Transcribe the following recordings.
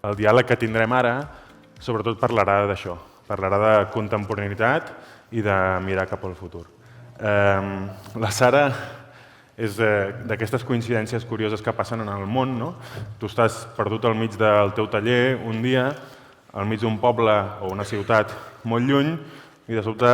el diàleg que tindrem ara sobretot parlarà d'això, parlarà de contemporaneïtat i de mirar cap al futur. La Sara és d'aquestes coincidències curioses que passen en el món, no? Tu estàs perdut al mig del teu taller un dia, al mig d'un poble o una ciutat molt lluny, i de sobte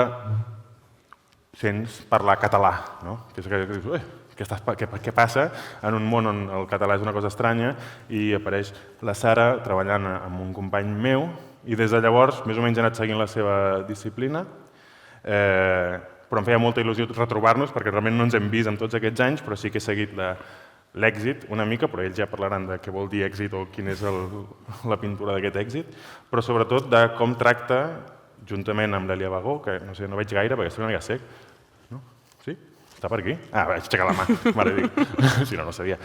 sents parlar català, no? Que dius, què passa en un món on el català és una cosa estranya, i apareix la Sara treballant amb un company meu, i des de llavors més o menys he anat seguint la seva disciplina, però em feia molta il·lusió retrobar-nos perquè realment no ens hem vist en tots aquests anys, però sí que he seguit l'èxit una mica, però ells ja parlaran de què vol dir èxit o quina és la pintura d'aquest èxit, però sobretot de com tracta, juntament amb l'Elia Bagó, que no sé, no veig gaire perquè estic una mica sec. No? Sí? Està per aquí? Vaig aixecar la mà, mare dic, si no, no sabia.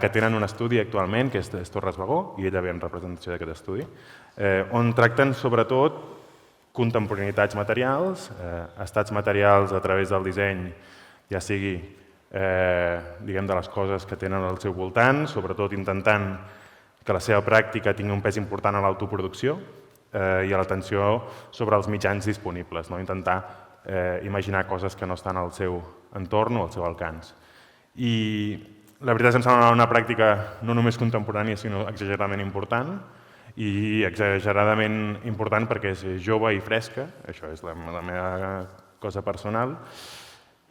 Que tenen un estudi actualment, que és Torres Bagó, i ella ve en representació d'aquest estudi, on tracten sobretot contemporaneïtats materials, estats materials a través del disseny, ja sigui de les coses que tenen al seu voltant, sobretot intentant que la seva pràctica tingui un pes important a l'autoproducció i a l'atenció sobre els mitjans disponibles, intentar imaginar coses que no estan al seu entorn o al seu alcance. I la veritat és que em sembla una pràctica no només contemporània, sinó exageradament important, i exageradament important perquè és jove i fresca, això és la meva cosa personal,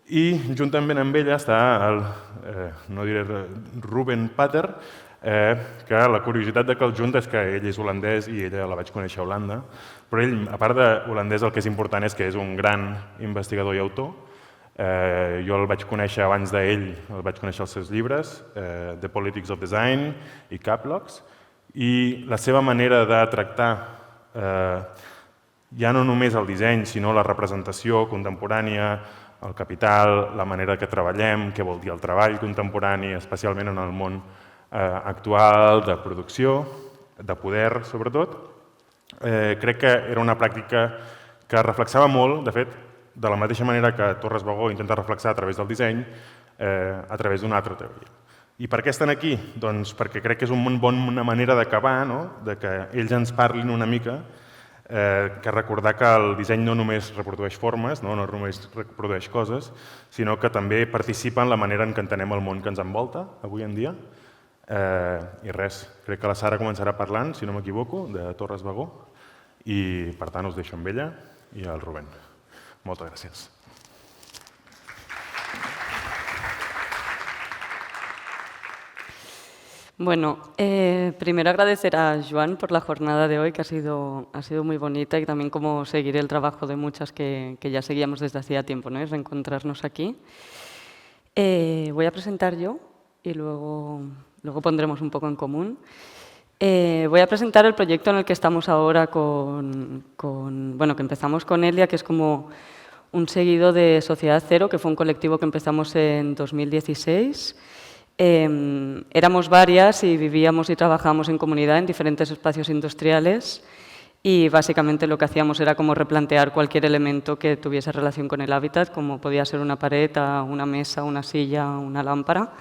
i juntament amb ella està el, no diré Ruben Pater, que la curiositat de que el junt és que ell és holandès i ella la vaig conèixer a Holanda, però ell, a part d'holandès, el que és important és que és un gran investigador i autor. Jo el vaig conèixer abans d'ell, el vaig conèixer els seus llibres, The Politics of Design i Caplogs, i la seva manera de tractar ja no només el disseny, sinó la representació contemporània, el capital, la manera que treballem, què vol dir el treball contemporani, especialment en el món actual, de producció, de poder, sobretot. Crec que era una pràctica que reflexava molt, de fet, de la mateixa manera que Torres Bagó intenta reflexar a través del disseny, a través d'una altra teoria. I per què estan aquí? Doncs perquè crec que és una bona manera d'acabar, de que ells ens parlin una mica, que recordar que el disseny no només reprodueix formes, no només reprodueix coses, sinó que també participa en la manera en què entenem el món que ens envolta avui en dia. I res, crec que la Sara començarà parlant, si no m'equivoco, de Torres Bagó, i per tant us deixo amb ella i el Rubén. Moltes gràcies. Bueno, primero agradecer a Joan por la jornada de hoy, que ha sido muy bonita, y también como seguir el trabajo de muchas que ya seguíamos desde hacía tiempo, ¿no? Y reencontrarnos aquí. Voy a presentar yo y luego pondremos un poco en común. Voy a presentar el proyecto en el que estamos ahora bueno, que empezamos con Elia, que es como un seguido de Sociedad Cero, que fue un colectivo que empezamos en 2016. Éramos varias y vivíamos y trabajábamos en comunidad en diferentes espacios industriales, y básicamente lo que hacíamos era como replantear cualquier elemento que tuviese relación con el hábitat, como podía ser una pared, una mesa, una silla, una lámpara.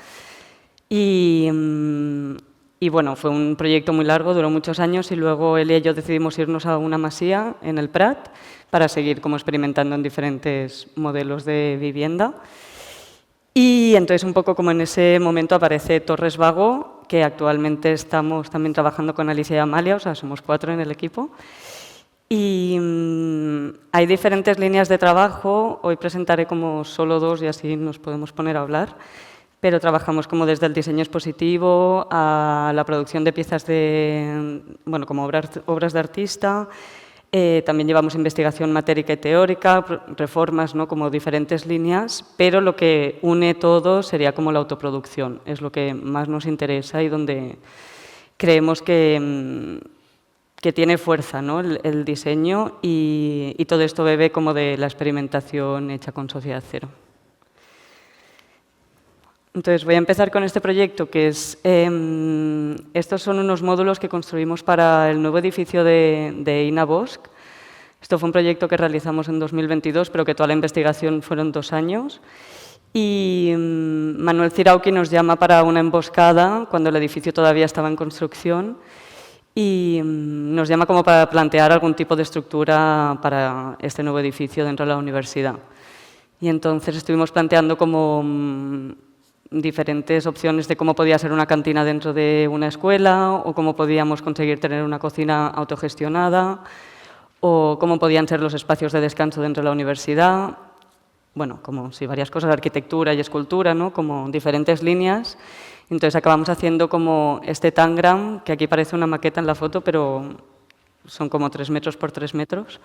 Y bueno, fue un proyecto muy largo, duró muchos años, y luego Elia y yo decidimos irnos a una masía en el Prat para seguir como experimentando en diferentes modelos de vivienda. Y entonces un poco como en ese momento aparece Torres Bagó, que actualmente estamos también trabajando con Alicia y Amalia, o sea, somos 4 en el equipo. Y hay diferentes líneas de trabajo, hoy presentaré como solo 2 y así nos podemos poner a hablar. Pero trabajamos como desde el diseño expositivo a la producción de piezas bueno, como obras de artista. También llevamos investigación matérica y teórica, reformas, ¿no? Como diferentes líneas, pero lo que une todo sería como la autoproducción. Es lo que más nos interesa y donde creemos que tiene fuerza, ¿no? el diseño, y todo esto bebe como de la experimentación hecha con Sociedad Cero. Entonces, voy a empezar con este proyecto, que es... estos son unos módulos que construimos para el nuevo edificio de INA Bosch. Esto fue un proyecto que realizamos en 2022, pero que toda la investigación fueron 2 años. Y Manuel Cirauqui nos llama para una emboscada cuando el edificio todavía estaba en construcción. y nos llama como para plantear algún tipo de estructura para este nuevo edificio dentro de la universidad. Y entonces estuvimos planteando como diferentes opciones de cómo podía ser una cantina dentro de una escuela o cómo podíamos conseguir tener una cocina autogestionada o cómo podían ser los espacios de descanso dentro de la universidad. Bueno, como sí, varias cosas, arquitectura y escultura, ¿no? Como diferentes líneas. Entonces acabamos haciendo como este tangram, que aquí parece una maqueta en la foto, pero son como 3 metros por 3 metros.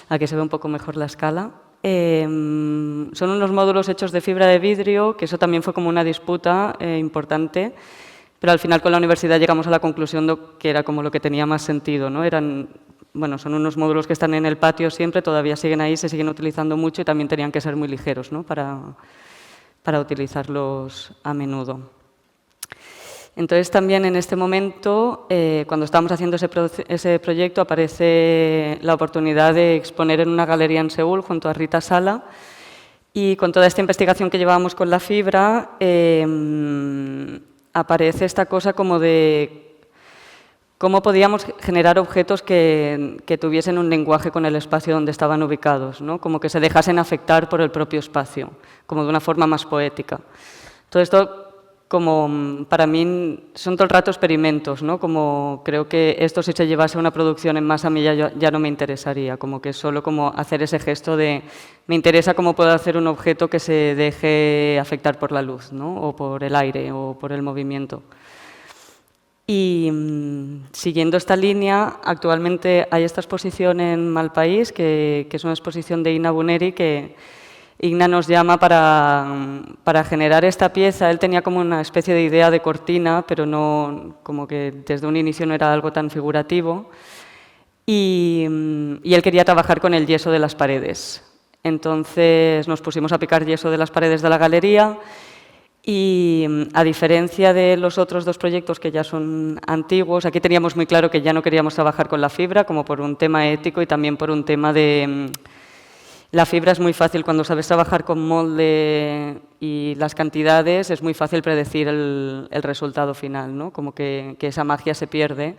Aquí se ve un poco mejor la escala. Son unos módulos hechos de fibra de vidrio, que eso también fue como una disputa importante, pero al final con la universidad llegamos a la conclusión de que era como lo que tenía más sentido, ¿no? Bueno, son unos módulos que están en el patio siempre, todavía siguen ahí, se siguen utilizando mucho y también tenían que ser muy ligeros, ¿no? para utilizarlos a menudo. Entonces, también en este momento, cuando estábamos haciendo ese proyecto, aparece la oportunidad de exponer en una galería en Seúl junto a Rita Sala. Y con toda esta investigación que llevábamos con la fibra, aparece esta cosa como de cómo podíamos generar objetos que tuviesen un lenguaje con el espacio donde estaban ubicados, ¿no? Como que se dejasen afectar por el propio espacio, como de una forma más poética. Todo esto, como para mí, son todo el rato experimentos, ¿no? Como creo que esto, si se llevase a una producción en masa, a mí ya no me interesaría, como que solo como hacer ese gesto de me interesa cómo puedo hacer un objeto que se deje afectar por la luz, ¿no? O por el aire, o por el movimiento. Y siguiendo esta línea, actualmente hay esta exposición en Malpaís, que es una exposición de Ina Buneri, que Igna nos llama para generar esta pieza. Él tenía como una especie de idea de cortina, pero no, como que desde un inicio no era algo tan figurativo. Y él quería trabajar con el yeso de las paredes. Entonces nos pusimos a picar yeso de las paredes de la galería y, a diferencia de los otros 2 proyectos que ya son antiguos, aquí teníamos muy claro que ya no queríamos trabajar con la fibra, como por un tema ético y también por un tema de la fibra es muy fácil, cuando sabes trabajar con molde y las cantidades, es muy fácil predecir el resultado final, ¿no? Como que esa magia se pierde.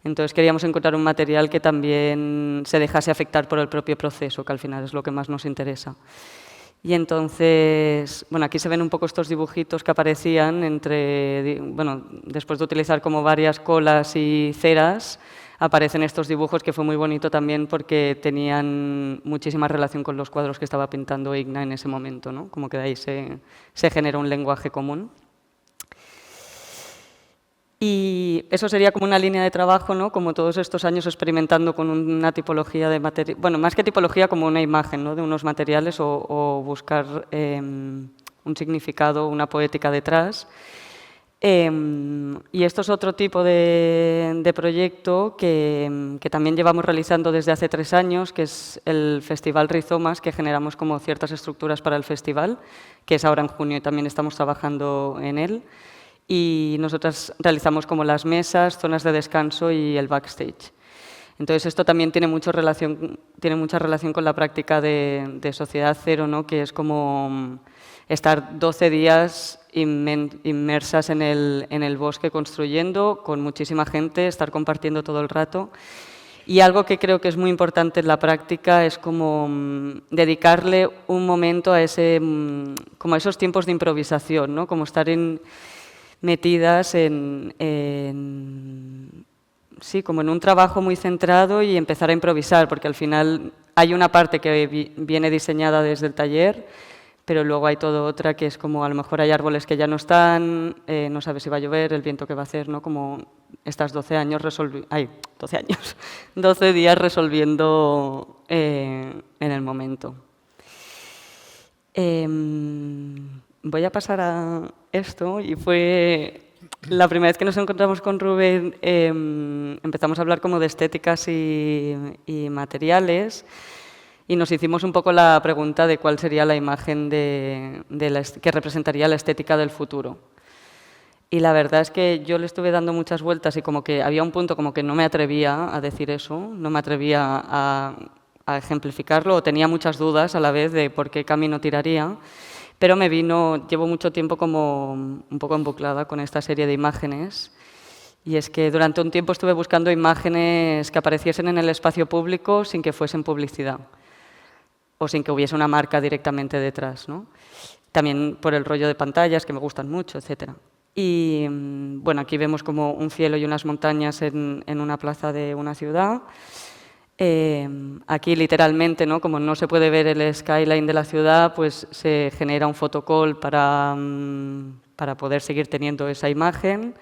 Entonces queríamos encontrar un material que también se dejase afectar por el propio proceso, que al final es lo que más nos interesa. Y entonces, bueno, aquí se ven un poco estos dibujitos que aparecían bueno, después de utilizar como varias colas y ceras, aparecen estos dibujos que fue muy bonito también porque tenían muchísima relación con los cuadros que estaba pintando Igna en ese momento, ¿no? Como que de ahí se generó un lenguaje común. Y eso sería como una línea de trabajo, ¿no? Como todos estos años experimentando con una tipología de material, bueno, más que tipología, como una imagen, ¿no? De unos materiales o buscar un significado, una poética detrás. Y esto es otro tipo de proyecto que también llevamos realizando desde hace 3 años, que es el Festival Rizomas, que generamos como ciertas estructuras para el festival, que es ahora en junio y también estamos trabajando en él. Y nosotras realizamos como las mesas, zonas de descanso y el backstage. Entonces esto también tiene mucha relación con la práctica de Sociedad Cero, ¿no? Que es como estar 12 días inmersas en el bosque construyendo, con muchísima gente, estar compartiendo todo el rato. Y algo que creo que es muy importante en la práctica es como dedicarle un momento a como a esos tiempos de improvisación, ¿no? Como estar metidas sí, como en un trabajo muy centrado y empezar a improvisar, porque al final hay una parte que viene diseñada desde el taller, pero luego hay toda otra que es como a lo mejor hay árboles que ya no están, no sabes si va a llover, el viento que va a hacer, ¿no? Como estás 12 días resolviendo en el momento. Voy a pasar a esto, y fue la primera vez que nos encontramos con Rubén, empezamos a hablar como de estéticas y materiales, y nos hicimos un poco la pregunta de cuál sería la imagen que representaría la estética del futuro. Y la verdad es que yo le estuve dando muchas vueltas y como que había un punto como que no me atrevía a decir eso, no me atrevía a ejemplificarlo, o tenía muchas dudas a la vez de por qué camino tiraría. Pero llevo mucho tiempo como un poco embuclada con esta serie de imágenes Y es que durante un tiempo estuve buscando imágenes que apareciesen en el espacio público sin que fuesen publicidad o sin que hubiese una marca directamente detrás, ¿no? También por el rollo de pantallas, que me gustan mucho, etc. Y bueno, aquí vemos como un cielo y unas montañas en una plaza de una ciudad. Aquí literalmente, ¿no? Como no se puede ver el skyline de la ciudad, pues se genera un photocall para poder seguir teniendo esa imagen.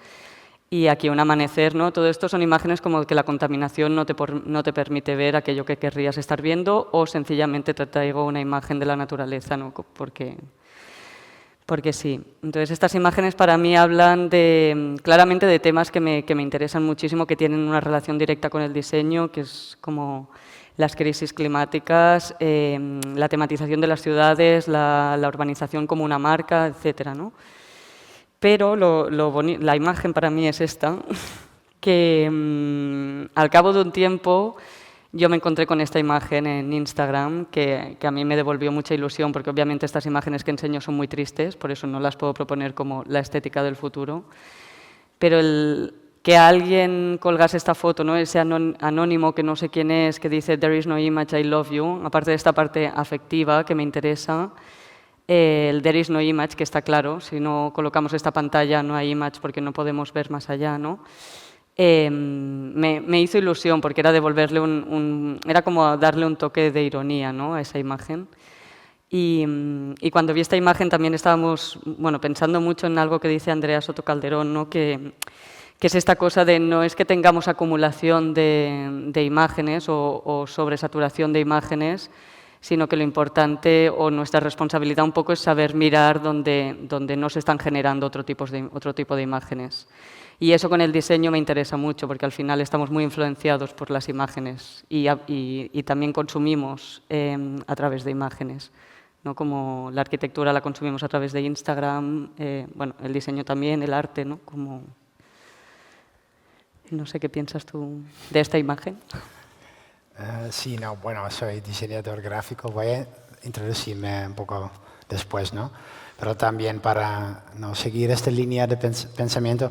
Y aquí un amanecer, ¿no? Todo esto son imágenes como que la contaminación no te permite ver aquello que querrías estar viendo, o sencillamente te traigo una imagen de la naturaleza, ¿no? Porque sí. Entonces, estas imágenes para mí hablan claramente de temas que me interesan muchísimo, que tienen una relación directa con el diseño, que es como las crisis climáticas, la tematización de las ciudades, la urbanización como una marca, etcétera, ¿no? Pero la imagen para mí es esta, que al cabo de un tiempo yo me encontré con esta imagen en Instagram que a mí me devolvió mucha ilusión, porque obviamente estas imágenes que enseño son muy tristes, por eso no las puedo proponer como la estética del futuro. Pero que alguien colgase esta foto, ¿no? Ese anónimo que no sé quién es, que dice "There is no image, I love you", aparte de esta parte afectiva que me interesa, el "there is no image", que está claro, si no colocamos esta pantalla no hay image porque no podemos ver más allá, ¿no? Me hizo ilusión porque era devolverle era como darle un toque de ironía, ¿no? A esa imagen. Y cuando vi esta imagen también estábamos pensando mucho en algo que dice Andrea Soto Calderón, ¿no? Que es esta cosa de no es que tengamos acumulación de imágenes o sobresaturación de imágenes, sino que lo importante o nuestra responsabilidad un poco es saber mirar donde no se están generando otro tipo de imágenes. Y eso con el diseño me interesa mucho, porque al final estamos muy influenciados por las imágenes y también consumimos a través de imágenes, ¿no? Como la arquitectura la consumimos a través de Instagram, el diseño también, el arte, ¿no? No sé qué piensas tú de esta imagen. Sí, no, bueno, soy diseñador gráfico, voy a introducirme un poco después, ¿no? Pero también para seguir esta línea de pensamiento,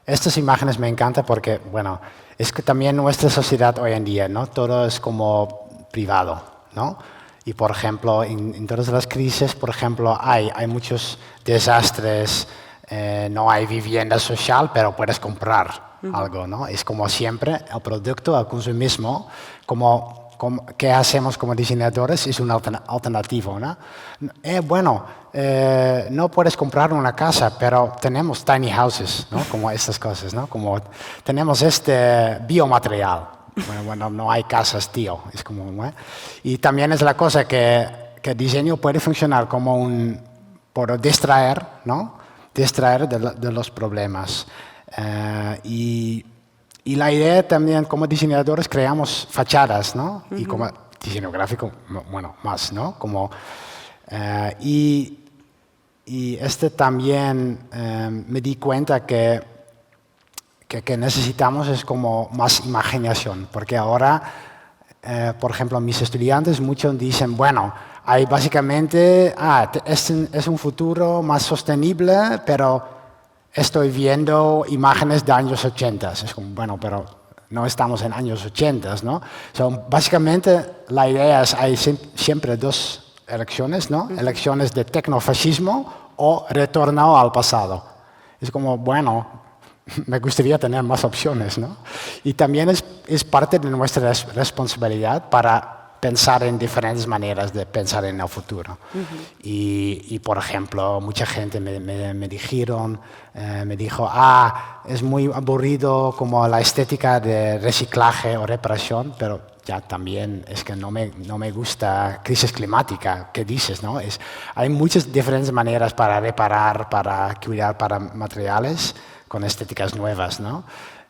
estas imágenes me encantan porque, bueno, es que también nuestra sociedad hoy en día, ¿no? Todo es como privado, ¿no? Y, por ejemplo, en todas las crisis, por ejemplo, hay muchos desastres, no hay vivienda social, pero puedes comprar algo, ¿no? Es como siempre, el producto, el consumismo, ¿qué hacemos como diseñadores? Es un alternativo, ¿no? No puedes comprar una casa, pero tenemos tiny houses, ¿no? Como estas cosas, ¿no? Como tenemos este biomaterial. Bueno, no hay casas, tío. Es como, ¿eh? Y también es la cosa que el diseño puede funcionar como por distraer, ¿no? Distraer de los problemas. Y la idea también, como diseñadores, creamos fachadas, ¿no? Y como diseño gráfico, bueno, más, ¿no? Y también me di cuenta que necesitamos es como más imaginación, porque ahora, por ejemplo, mis estudiantes muchos dicen, bueno, hay básicamente, es un futuro más sostenible, pero estoy viendo imágenes de años 80. Es como, bueno, pero no estamos en años 80, ¿no? Básicamente, la idea es, hay siempre dos elecciones, ¿no? Elecciones de tecnofascismo o retorno al pasado. Es como, bueno, me gustaría tener más opciones, ¿no? Y también es parte de nuestra responsabilidad para pensar en diferentes maneras de pensar en el futuro. Y por ejemplo, mucha gente me dijo, es muy aburrido como la estética de reciclaje o reparación, pero ya también es que no me gusta crisis climática, ¿qué dices, no? Hay muchas diferentes maneras para reparar, para cuidar para materiales con estéticas nuevas, ¿no?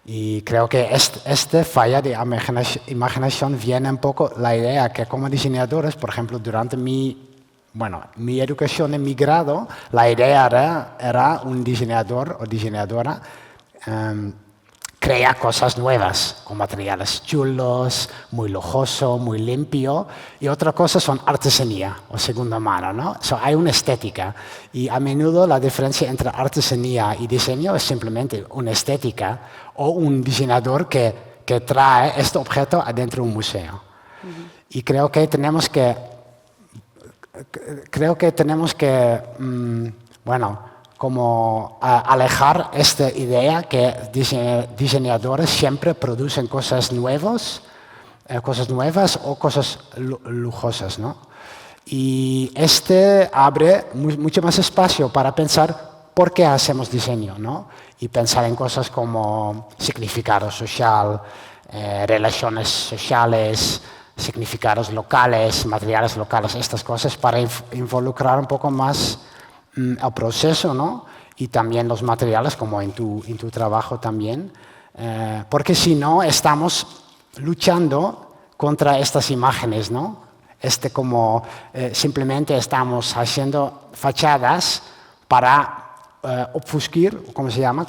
Y creo que esta falla de imaginación viene un poco la idea que como diseñadores, por ejemplo, durante mi educación en mi grado, la idea era un diseñador o diseñadora crea cosas nuevas, con materiales chulos, muy lujoso, muy limpio. Y otra cosa son artesanía o segunda mano, ¿no? Hay una estética. Y a menudo la diferencia entre artesanía y diseño es simplemente una estética o un diseñador que trae este objeto adentro de un museo. Y creo que tenemos que como alejar esta idea que diseñadores siempre producen cosas nuevas o cosas lujosas, ¿no? Y abre mucho más espacio para pensar por qué hacemos diseño, ¿no? Y pensar en cosas como significado social, relaciones sociales, significados locales, materiales locales, estas cosas para involucrar un poco más el proceso, ¿no? Y también los materiales, como en tu trabajo también, porque si no estamos luchando contra estas imágenes, ¿no? Simplemente estamos haciendo fachadas para obfuscar, ¿cómo se llama?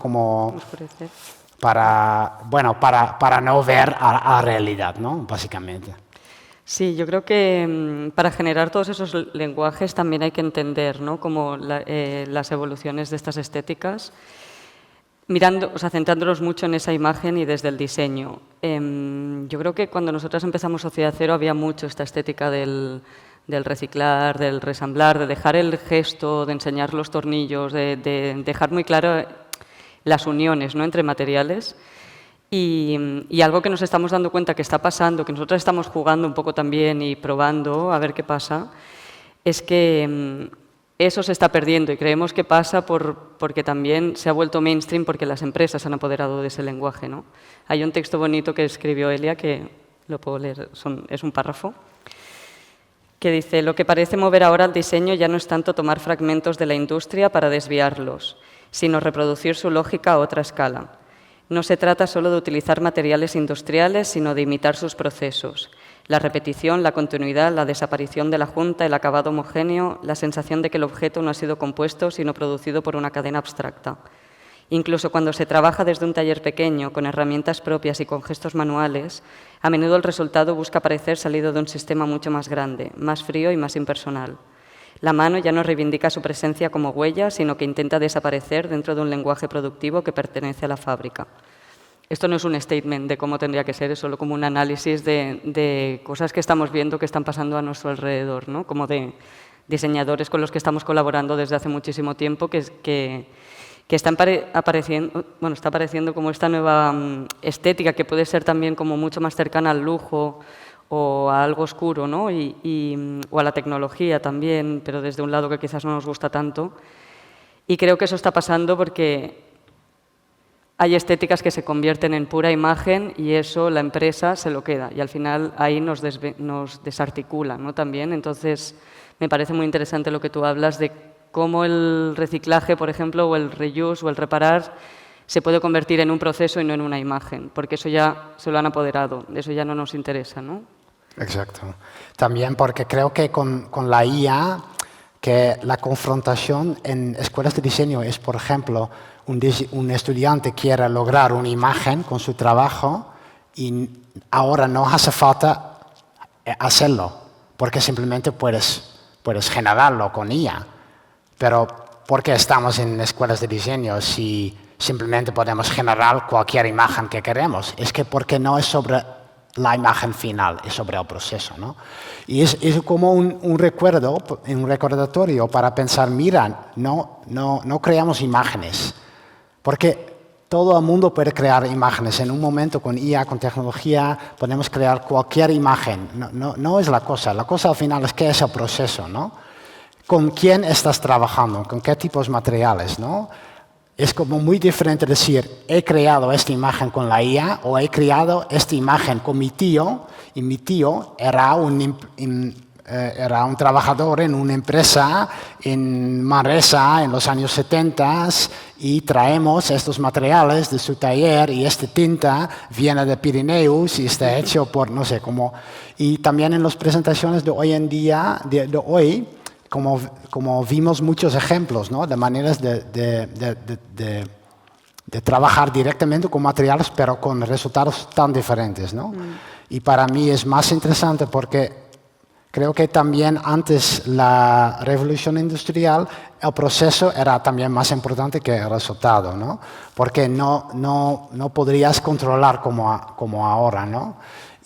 Para no ver a la realidad, ¿no? Básicamente. Sí, yo creo que para generar todos esos lenguajes también hay que entender, ¿no? Como las evoluciones de estas estéticas, centrándonos mucho en esa imagen y desde el diseño. Yo creo que cuando nosotras empezamos Sociedad Cero había mucho esta estética del reciclar, del resamblar, de dejar el gesto, de enseñar los tornillos, de dejar muy claro las uniones, ¿no? Entre materiales. Y algo que nos estamos dando cuenta que está pasando, que nosotros estamos jugando un poco también y probando a ver qué pasa, es que eso se está perdiendo y creemos que pasa porque también se ha vuelto mainstream porque las empresas se han apoderado de ese lenguaje, ¿no? Hay un texto bonito que escribió Elia, que lo puedo leer, es un párrafo, que dice: lo que parece mover ahora al diseño ya no es tanto tomar fragmentos de la industria para desviarlos, sino reproducir su lógica a otra escala. No se trata solo de utilizar materiales industriales, sino de imitar sus procesos. La repetición, la continuidad, la desaparición de la junta, el acabado homogéneo, la sensación de que el objeto no ha sido compuesto, sino producido por una cadena abstracta. Incluso cuando se trabaja desde un taller pequeño, con herramientas propias y con gestos manuales, a menudo el resultado busca parecer salido de un sistema mucho más grande, más frío y más impersonal. La mano ya no reivindica su presencia como huella, sino que intenta desaparecer dentro de un lenguaje productivo que pertenece a la fábrica. Esto no es un statement de cómo tendría que ser, es solo como un análisis de cosas que estamos viendo que están pasando a nuestro alrededor, ¿no? Como de diseñadores con los que estamos colaborando desde hace muchísimo tiempo que está apareciendo como esta nueva estética que puede ser también como mucho más cercana al lujo o a algo oscuro, ¿no? O a la tecnología también, pero desde un lado que quizás no nos gusta tanto. Y creo que eso está pasando porque hay estéticas que se convierten en pura imagen y eso la empresa se lo queda y al final ahí nos desarticula, ¿no? También. Entonces, me parece muy interesante lo que tú hablas de cómo el reciclaje, por ejemplo, o el reuse o el reparar se puede convertir en un proceso y no en una imagen, porque eso ya se lo han apoderado, eso ya no nos interesa, ¿no? Exacto. También porque creo que con la IA, que la confrontación en escuelas de diseño es, por ejemplo, un estudiante quiere lograr una imagen con su trabajo y ahora no hace falta hacerlo, porque simplemente puedes generarlo con IA. Pero ¿por qué estamos en escuelas de diseño si simplemente podemos generar cualquier imagen que queremos? Es que porque no es sobre la imagen final, es sobre el proceso, ¿no? Y es como un recordatorio para pensar, mira, no creamos imágenes, porque todo el mundo puede crear imágenes. En un momento con IA, con tecnología, podemos crear cualquier imagen. No es la cosa al final es qué es el proceso, ¿no? ¿Con quién estás trabajando? ¿Con qué tipos de materiales, ¿no? Es como muy diferente decir, he creado esta imagen con la IA o he creado esta imagen con mi tío y mi tío era un trabajador en una empresa en Manresa en los años 70 y traemos estos materiales de su taller y esta tinta viene de Pirineos y está hecho por no sé cómo. Y también en las presentaciones de hoy en día, de hoy, como vimos muchos ejemplos, ¿no? De maneras de de trabajar directamente con materiales, pero con resultados tan diferentes, ¿no? Y para mí es más interesante porque creo que también antes la revolución industrial, el proceso era también más importante que el resultado, ¿no? Porque no podrías controlar como ahora, ¿no?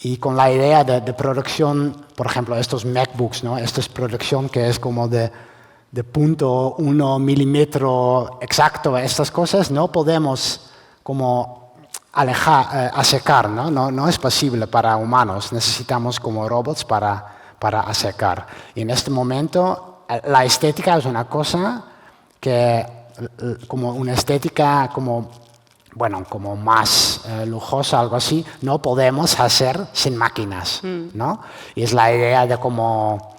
Y con la idea de producción, por ejemplo, estos MacBooks, ¿no? Esta es producción que es como de 0.1 milímetro exacto, estas cosas no podemos como asecar, ¿no? No es posible para humanos, necesitamos como robots para asecar. Y en este momento la estética es una cosa que, como una estética como más lujosa, algo así, no podemos hacer sin máquinas, ¿no? Y es la idea de como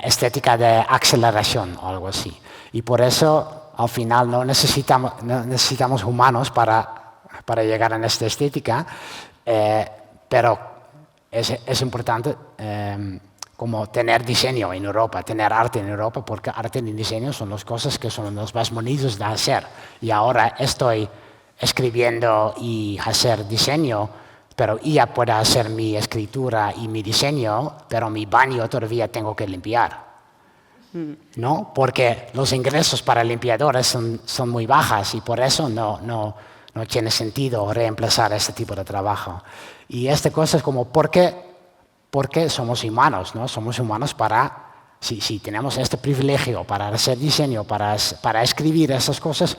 estética de aceleración o algo así. Y por eso, al final, no necesitamos humanos para llegar a esta estética, pero es importante como tener diseño en Europa, tener arte en Europa, porque arte y diseño son las cosas que son los más bonitos de hacer. Y ahora estoy escribiendo y hacer diseño, pero ella puede hacer mi escritura y mi diseño, pero mi baño todavía tengo que limpiar, ¿no? Porque los ingresos para limpiadores son muy bajos y por eso no tiene sentido reemplazar este tipo de trabajo. Y esta cosa es como, ¿por qué somos humanos, ¿no? Somos humanos si tenemos este privilegio para hacer diseño, para escribir esas cosas,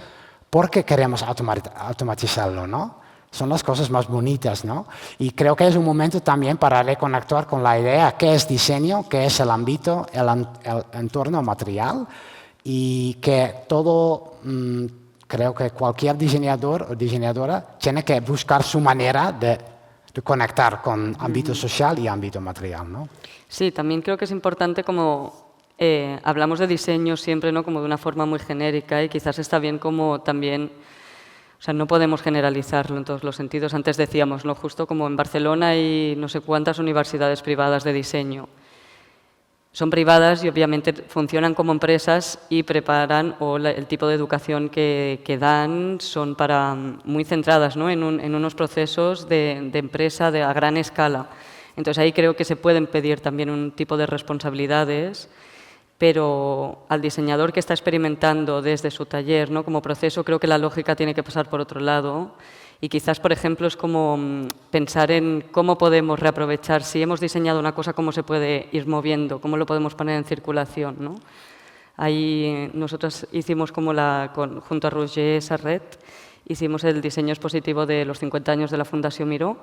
¿por qué queremos automatizarlo, no? Son las cosas más bonitas, ¿no? Y creo que es un momento también para reconectar con la idea qué es diseño, qué es el ámbito, el entorno material y que todo, creo que cualquier diseñador o diseñadora tiene que buscar su manera de conectar con ámbito social y ámbito material, ¿no? Sí, también creo que es importante como hablamos de diseño siempre, ¿no? Como de una forma muy genérica y quizás está bien como también, o sea, no podemos generalizarlo en todos los sentidos. Antes decíamos, ¿no? Justo como en Barcelona hay no sé cuántas universidades privadas de diseño. Son privadas y obviamente funcionan como empresas y preparan, o el tipo de educación que dan son muy centradas, ¿no? en unos procesos de empresa a gran escala. Entonces ahí creo que se pueden pedir también un tipo de responsabilidades, pero al diseñador que está experimentando desde su taller, ¿no? Como proceso, creo que la lógica tiene que pasar por otro lado. Y quizás, por ejemplo, es como pensar en cómo podemos reaprovechar, si hemos diseñado una cosa, cómo se puede ir moviendo, cómo lo podemos poner en circulación, ¿no? Ahí nosotros hicimos como junto a Roger Sarret, hicimos el diseño expositivo de los 50 años de la Fundación Miró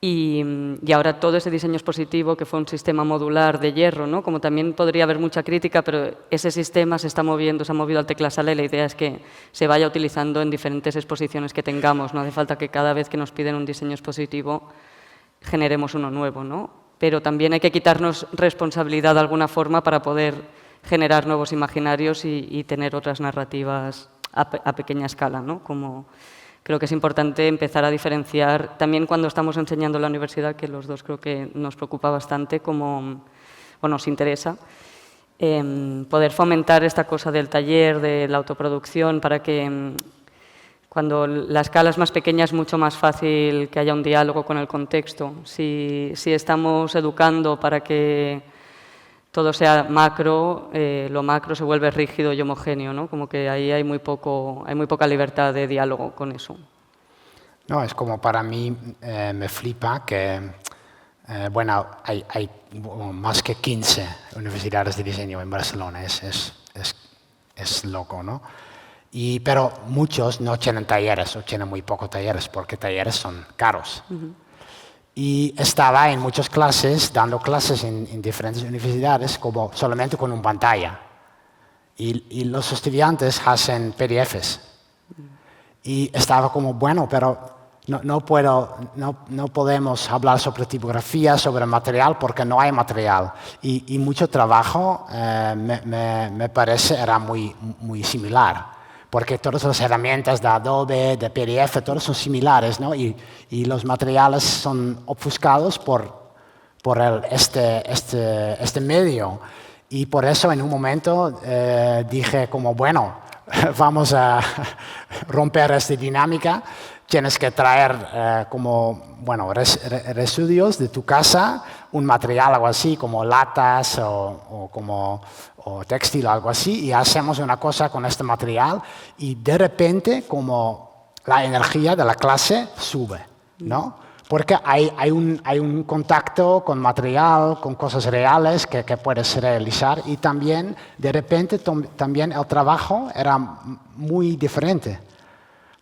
y ahora todo ese diseño expositivo, que fue un sistema modular de hierro, ¿no? Como también podría haber mucha crítica, pero ese sistema se está moviendo, se ha movido al teclasala y la idea es que se vaya utilizando en diferentes exposiciones que tengamos. No hace falta que cada vez que nos piden un diseño expositivo generemos uno nuevo, ¿no? Pero también hay que quitarnos responsabilidad de alguna forma para poder generar nuevos imaginarios y tener otras narrativas a pequeña escala, ¿no? Como creo que es importante empezar a diferenciar, también cuando estamos enseñando en la universidad, que los dos creo que nos preocupa bastante, o nos interesa, poder fomentar esta cosa del taller, de la autoproducción, para que cuando la escala es más pequeña es mucho más fácil que haya un diálogo con el contexto. Si estamos educando para que todo sea macro, lo macro se vuelve rígido y homogéneo, ¿no? Como que ahí hay muy poca libertad de diálogo con eso. No, es como para mí me flipa que, bueno, hay más que 15 universidades de diseño en Barcelona, es loco, ¿no? Pero muchos no tienen talleres o tienen muy pocos talleres porque talleres son caros. Y estaba en muchas clases, dando clases en diferentes universidades, como solamente con una pantalla. Y los estudiantes hacen PDFs. Y estaba como, bueno, pero no podemos hablar sobre tipografía, sobre material, porque no hay material. Y mucho trabajo, me parece, era muy similar. Porque todas las herramientas de Adobe, de PDF, todas son similares, ¿no? Y los materiales son ofuscados por este medio. Y por eso en un momento dije como, bueno, vamos a romper esta dinámica. Tienes que traer residuos de tu casa, un material algo así como latas o textil o algo así, y hacemos una cosa con este material y de repente como la energía de la clase sube, ¿no? Porque hay un contacto con material, con cosas reales que puedes realizar y también de repente también el trabajo era muy diferente.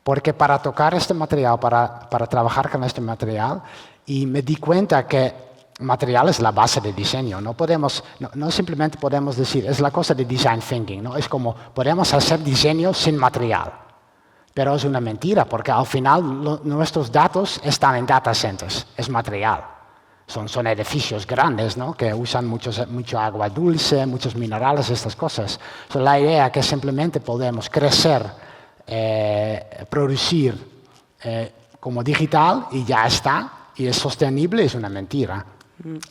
Porque para tocar este material, para trabajar con este material, y me di cuenta que material es la base de diseño. No simplemente podemos decir, es la cosa de design thinking, ¿no? Es como, podemos hacer diseño sin material. Pero es una mentira, porque al final nuestros datos están en data centers, es material. Son edificios grandes, ¿no? Que usan mucho agua dulce, muchos minerales, estas cosas. La idea es que simplemente podemos crecer, producir como digital y ya está, y es sostenible, es una mentira.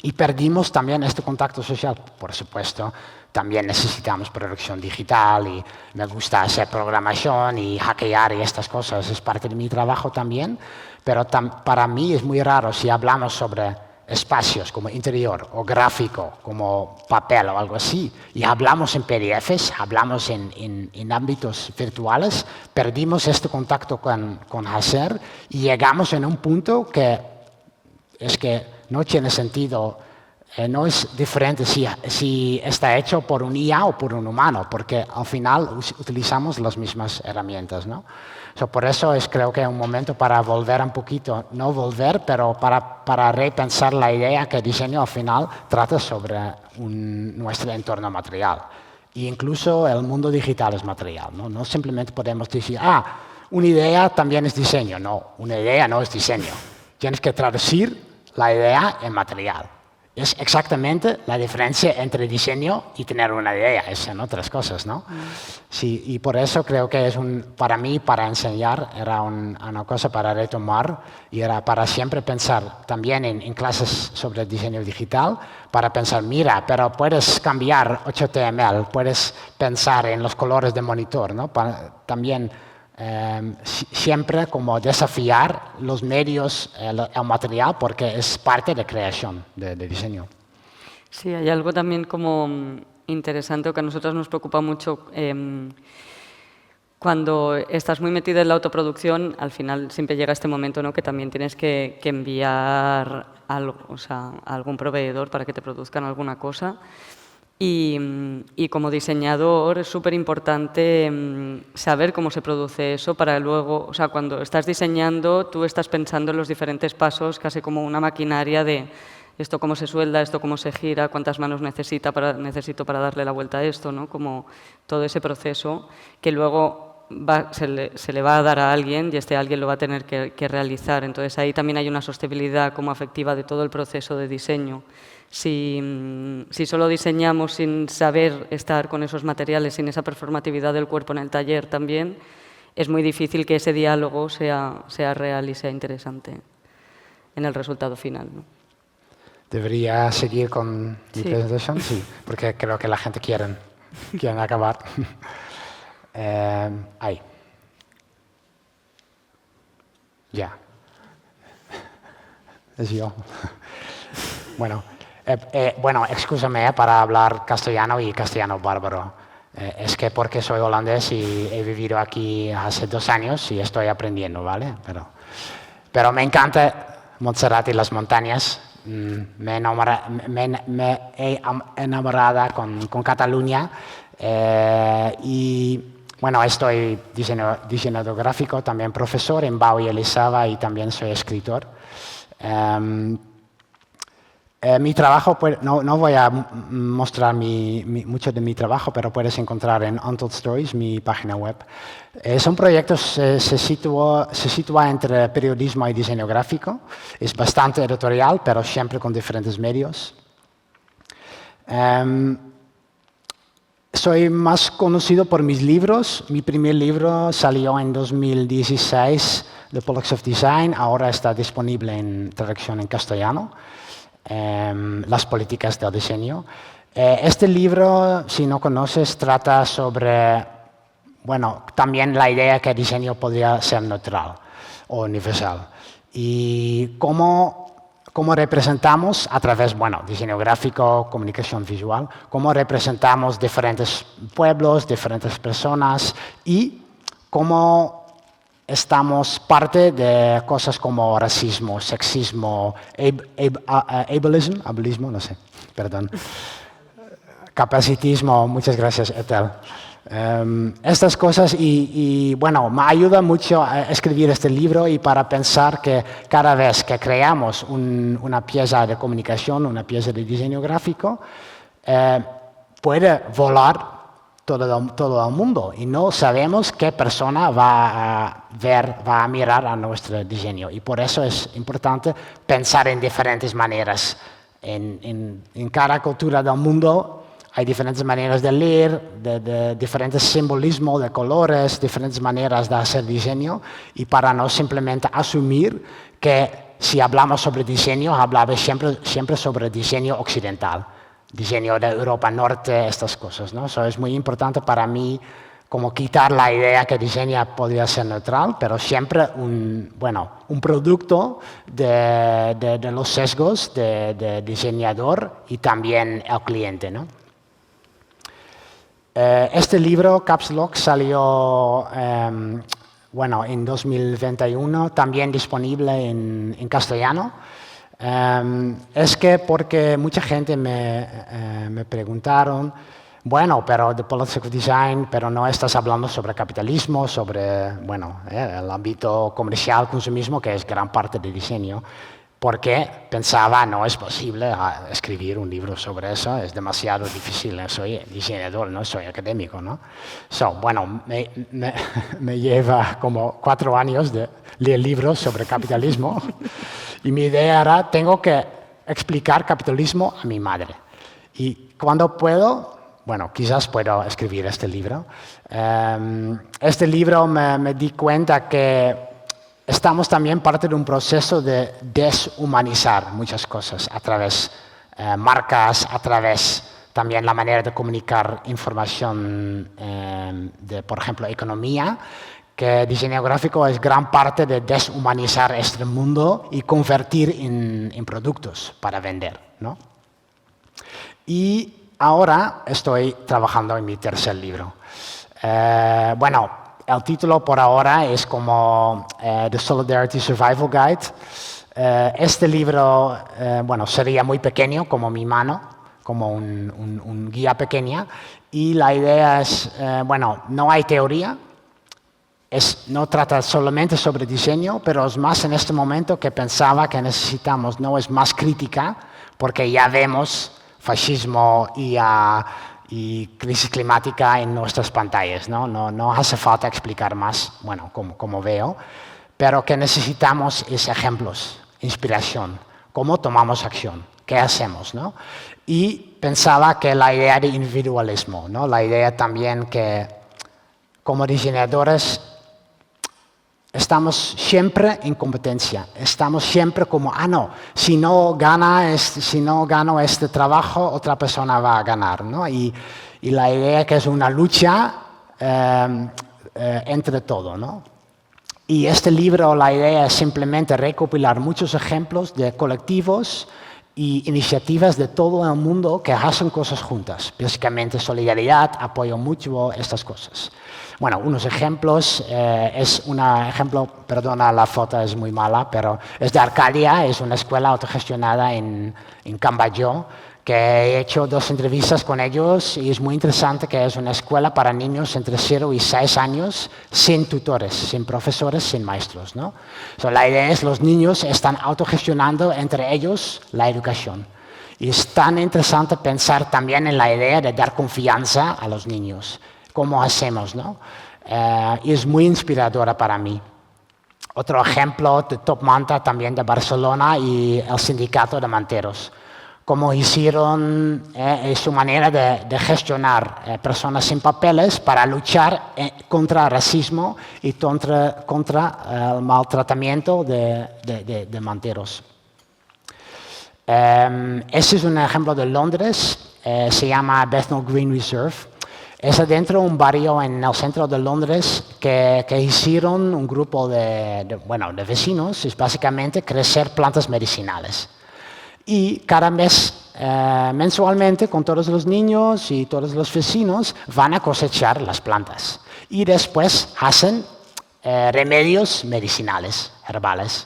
Y perdimos también este contacto social, por supuesto. También necesitamos producción digital y me gusta hacer programación y hackear y estas cosas, es parte de mi trabajo también, pero para mí es muy raro si hablamos sobre espacios como interior o gráfico, como papel o algo así, y hablamos en PDFs, hablamos en ámbitos virtuales, perdimos este contacto con hacer y llegamos en un punto que es que no tiene sentido, no es diferente si está hecho por un IA o por un humano, porque al final utilizamos las mismas herramientas, ¿no? Por eso creo que es un momento para volver un poquito, no volver, pero para repensar la idea que el diseño al final trata sobre nuestro entorno material. E incluso el mundo digital es material, ¿no? No simplemente podemos decir, una idea también es diseño. No, una idea no es diseño. Tienes que traducir la idea en material. Es exactamente la diferencia entre diseño y tener una idea, son otras cosas, ¿no? Sí, y por eso creo que para mí, para enseñar, era una cosa para retomar y era para siempre pensar también en clases sobre diseño digital, para pensar, mira, pero puedes cambiar HTML, puedes pensar en los colores de monitor, ¿no? También siempre como desafiar los medios, el material, porque es parte de creación de diseño. Sí, hay algo también como interesante o que a nosotros nos preocupa mucho. Cuando estás muy metido en la autoproducción, al final siempre llega este momento, ¿no? Que también tienes que enviar algo, a algún proveedor para que te produzcan alguna cosa. Y como diseñador es súper importante saber cómo se produce eso para luego, cuando estás diseñando, tú estás pensando en los diferentes pasos, casi como una maquinaria de esto cómo se suelda, esto cómo se gira, cuántas manos necesito para darle la vuelta a esto, ¿no? Como todo ese proceso que luego se le va a dar a alguien y este alguien lo va a tener que realizar. Entonces ahí también hay una sostenibilidad como afectiva de todo el proceso de diseño. Si solo diseñamos sin saber estar con esos materiales, sin esa performatividad del cuerpo en el taller también, es muy difícil que ese diálogo sea real y sea interesante en el resultado final, ¿no? ¿Debería seguir con mi presentación? Sí, porque creo que la gente quiere acabar. Ahí. Ya. Es yo. Bueno, excúsame para hablar castellano y castellano bárbaro. Es que porque soy holandés y he vivido aquí hace 2 años y estoy aprendiendo, ¿vale? Pero me encanta Montserrat y las montañas. Me he enamorado con Cataluña y bueno, estoy diseñador gráfico, también profesor en Bau y Elisava y también soy escritor. Mi trabajo, no voy a mostrar mucho de mi trabajo, pero puedes encontrar en Untold Stories, mi página web. Son proyectos, se sitúa entre periodismo y diseño gráfico. Es bastante editorial, pero siempre con diferentes medios. Soy más conocido por mis libros. Mi primer libro salió en 2016, The Politics of Design. Ahora está disponible en traducción en castellano. Las políticas del diseño. Este libro, si no conoces, trata sobre bueno, también la idea que el diseño podría ser neutral o universal. Y cómo representamos a través, bueno, diseño gráfico, comunicación visual, cómo representamos diferentes pueblos, diferentes personas y cómo estamos parte de cosas como racismo, sexismo, ableismo, no sé, perdón, capacitismo, muchas gracias, Ethel. Estas cosas y bueno, me ayuda mucho a escribir este libro y para pensar que cada vez que creamos una pieza de comunicación, una pieza de diseño gráfico, puede volar todo el mundo y no sabemos qué persona va a ver, va a mirar a nuestro diseño. Y por eso es importante pensar en diferentes maneras. En cada cultura del mundo hay diferentes maneras de leer, de diferentes simbolismos, de colores, diferentes maneras de hacer diseño y para no simplemente asumir que si hablamos sobre diseño, hablamos siempre sobre diseño occidental, diseño de Europa Norte, estas cosas, ¿no? Eso es muy importante para mí, como quitar la idea que diseño podría ser neutral, pero siempre un producto de los sesgos de diseñador y también el cliente, ¿no? Este libro, Caps Lock, salió en 2021, también disponible en castellano. Es que porque mucha gente me preguntaron, bueno, pero de Politics Design, pero no estás hablando sobre capitalismo, sobre el ámbito comercial, consumismo, que es gran parte del diseño. Porque pensaba, no es posible escribir un libro sobre eso, es demasiado difícil, soy diseñador, no soy académico, ¿no? Me lleva como 4 años de leer libros sobre capitalismo y mi idea era, tengo que explicar capitalismo a mi madre. Y cuando puedo, quizás puedo escribir este libro. Este libro me di cuenta que estamos también parte de un proceso de deshumanizar muchas cosas a través de marcas, a través también la manera de comunicar información de, por ejemplo, economía, que diseño gráfico es gran parte de deshumanizar este mundo y convertir en productos para vender, ¿no? Y ahora estoy trabajando en mi tercer libro. El título por ahora es como The Solidarity Survival Guide. Este libro, sería muy pequeño, como mi mano, como un guía pequeña. Y la idea es, no hay teoría, no trata solamente sobre diseño, pero es más en este momento que pensaba que necesitamos, no es más crítica, porque ya vemos fascismo y crisis climática en nuestras pantallas, ¿no? No hace falta explicar más, como veo, pero que necesitamos es ejemplos, inspiración, cómo tomamos acción, qué hacemos, ¿no? Y pensaba que la idea de individualismo, ¿no? La idea también que como diseñadores estamos siempre en competencia, estamos siempre como, si no gano este trabajo, otra persona va a ganar, ¿no? Y la idea que es una lucha entre todo, ¿no? Y este libro, la idea es simplemente recopilar muchos ejemplos de colectivos y iniciativas de todo el mundo que hacen cosas juntas, básicamente solidaridad, apoyo mutuo, estas cosas. Unos ejemplos, perdona, la foto es muy mala, pero es de Arcadia, es una escuela autogestionada en Cambayo, que he hecho 2 entrevistas con ellos y es muy interesante que es una escuela para niños entre 0 y 6 años sin tutores, sin profesores, sin maestros, ¿no? La idea es los niños están autogestionando entre ellos la educación. Y es tan interesante pensar también en la idea de dar confianza a los niños. ¿Cómo hacemos, no? Y es muy inspiradora para mí. Otro ejemplo de Top Manta, también de Barcelona y el sindicato de manteros. Cómo hicieron su manera de gestionar personas sin papeles para luchar contra el racismo y contra el maltratamiento de manteros. Ese es un ejemplo de Londres, se llama Bethnal Green Reserve. Es adentro un barrio en el centro de Londres que hicieron un grupo de vecinos, es básicamente crecer plantas medicinales. Y cada mes, mensualmente, con todos los niños y todos los vecinos, van a cosechar las plantas. Y después hacen remedios medicinales, herbales.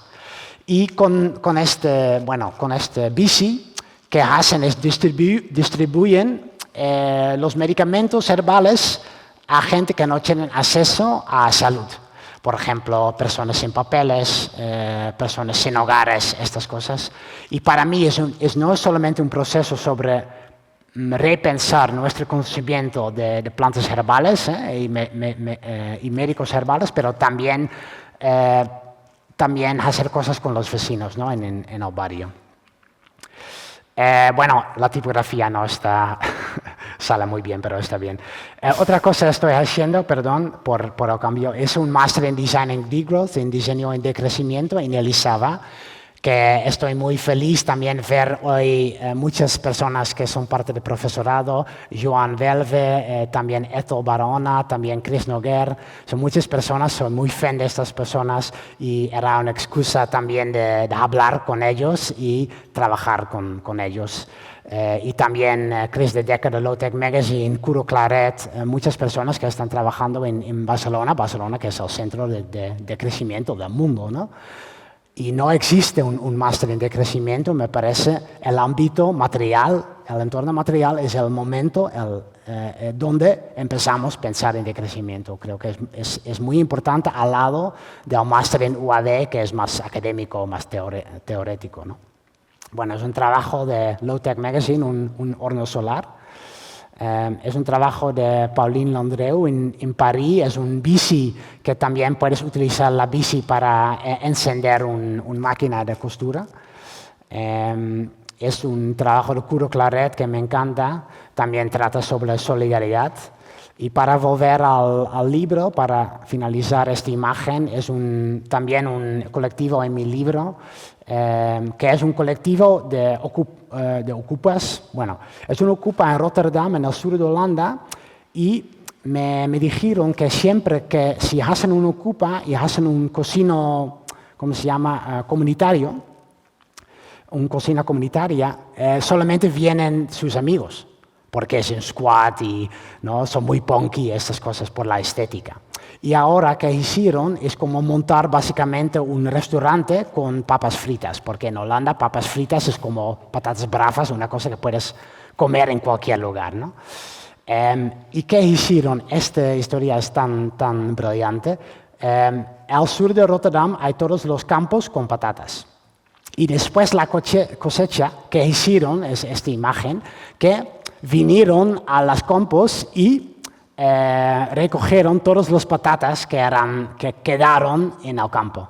Y con este bici, que hacen es distribuyen los medicamentos herbales a gente que no tiene acceso a salud. Por ejemplo, personas sin papeles, personas sin hogares, estas cosas. Y para mí no es solamente un proceso sobre repensar nuestro conocimiento de plantas herbales y médicos herbales, pero también hacer cosas con los vecinos, ¿no? en el barrio. La tipografía no está sale muy bien, pero está bien. Otra cosa estoy haciendo, perdón por el cambio, es un máster en Design and Degrowth, en diseño en decrecimiento en el ISABA, que estoy muy feliz también ver hoy muchas personas que son parte del profesorado, Joan Velve, también Ethel Barona, también Chris Noguer, son muchas personas, soy muy fan de estas personas y era una excusa también de hablar con ellos y trabajar con ellos. Y también Chris de Decker de Low-Tech Magazine, Kuro Claret, muchas personas que están trabajando en Barcelona que es el centro de crecimiento del mundo, ¿no? Y no existe un máster en decrecimiento, me parece, el ámbito material, el entorno material es el momento donde empezamos a pensar en decrecimiento. Creo que es muy importante al lado del máster en UAD, que es más académico, más teórico, ¿no? Bueno, es un trabajo de Low-Tech Magazine, un horno solar. Es un trabajo de Pauline Landreu en París, es un bici que también puedes utilizar la bici para encender una máquina de costura. Es un trabajo de Kuro Claret que me encanta, también trata sobre solidaridad. Y para volver al libro, para finalizar esta imagen, es también un colectivo en mi libro, que es un colectivo de ocupas. Bueno, es un ocupa en Rotterdam, en el sur de Holanda, y me dijeron que siempre que si hacen un ocupa y hacen un cocino, ¿cómo se llama?, comunitario, una cocina comunitaria, solamente vienen sus amigos, porque es un squat y ¿no? Son muy punky estas cosas por la estética. Y ahora que hicieron es como montar básicamente un restaurante con papas fritas, porque en Holanda papas fritas es como patatas bravas, una cosa que puedes comer en cualquier lugar, ¿no? ¿Y qué hicieron? Esta historia es tan brillante. Al sur de Rotterdam hay todos los campos con patatas. Y después la cosecha que hicieron, es esta imagen, que vinieron a las campos y recogieron todas las patatas que quedaron en el campo.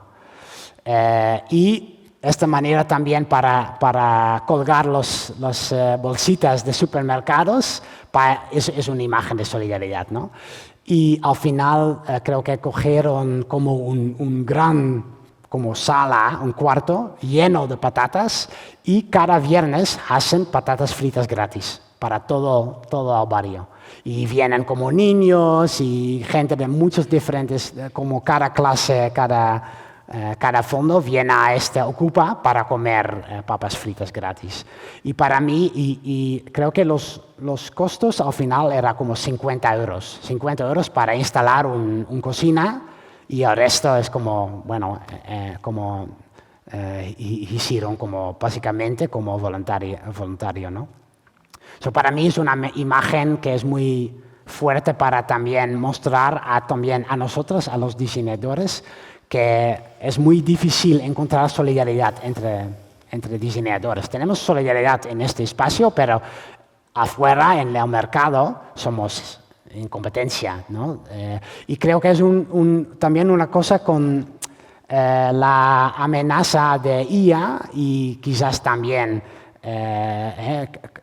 Y de esta manera también para colgar las bolsitas de supermercados, es una imagen de solidaridad, ¿no? Y al final creo que cogieron como un gran como sala, un cuarto lleno de patatas y cada viernes hacen patatas fritas gratis para todo el barrio. Y vienen como niños y gente de muchos diferentes, como cada clase, cada fondo viene a Ocupa para comer papas fritas gratis. Y para mí, y creo que los costos al final eran como 50 euros. 50 euros para instalar un cocina y el resto es como, bueno, hicieron como básicamente como voluntario, ¿no? Para mí es una imagen que es muy fuerte para también mostrar también a nosotros, a los diseñadores, que es muy difícil encontrar solidaridad entre diseñadores. Tenemos solidaridad en este espacio, pero afuera, en el mercado, somos en competencia, ¿no? Y creo que es también una cosa con la amenaza de IA y quizás también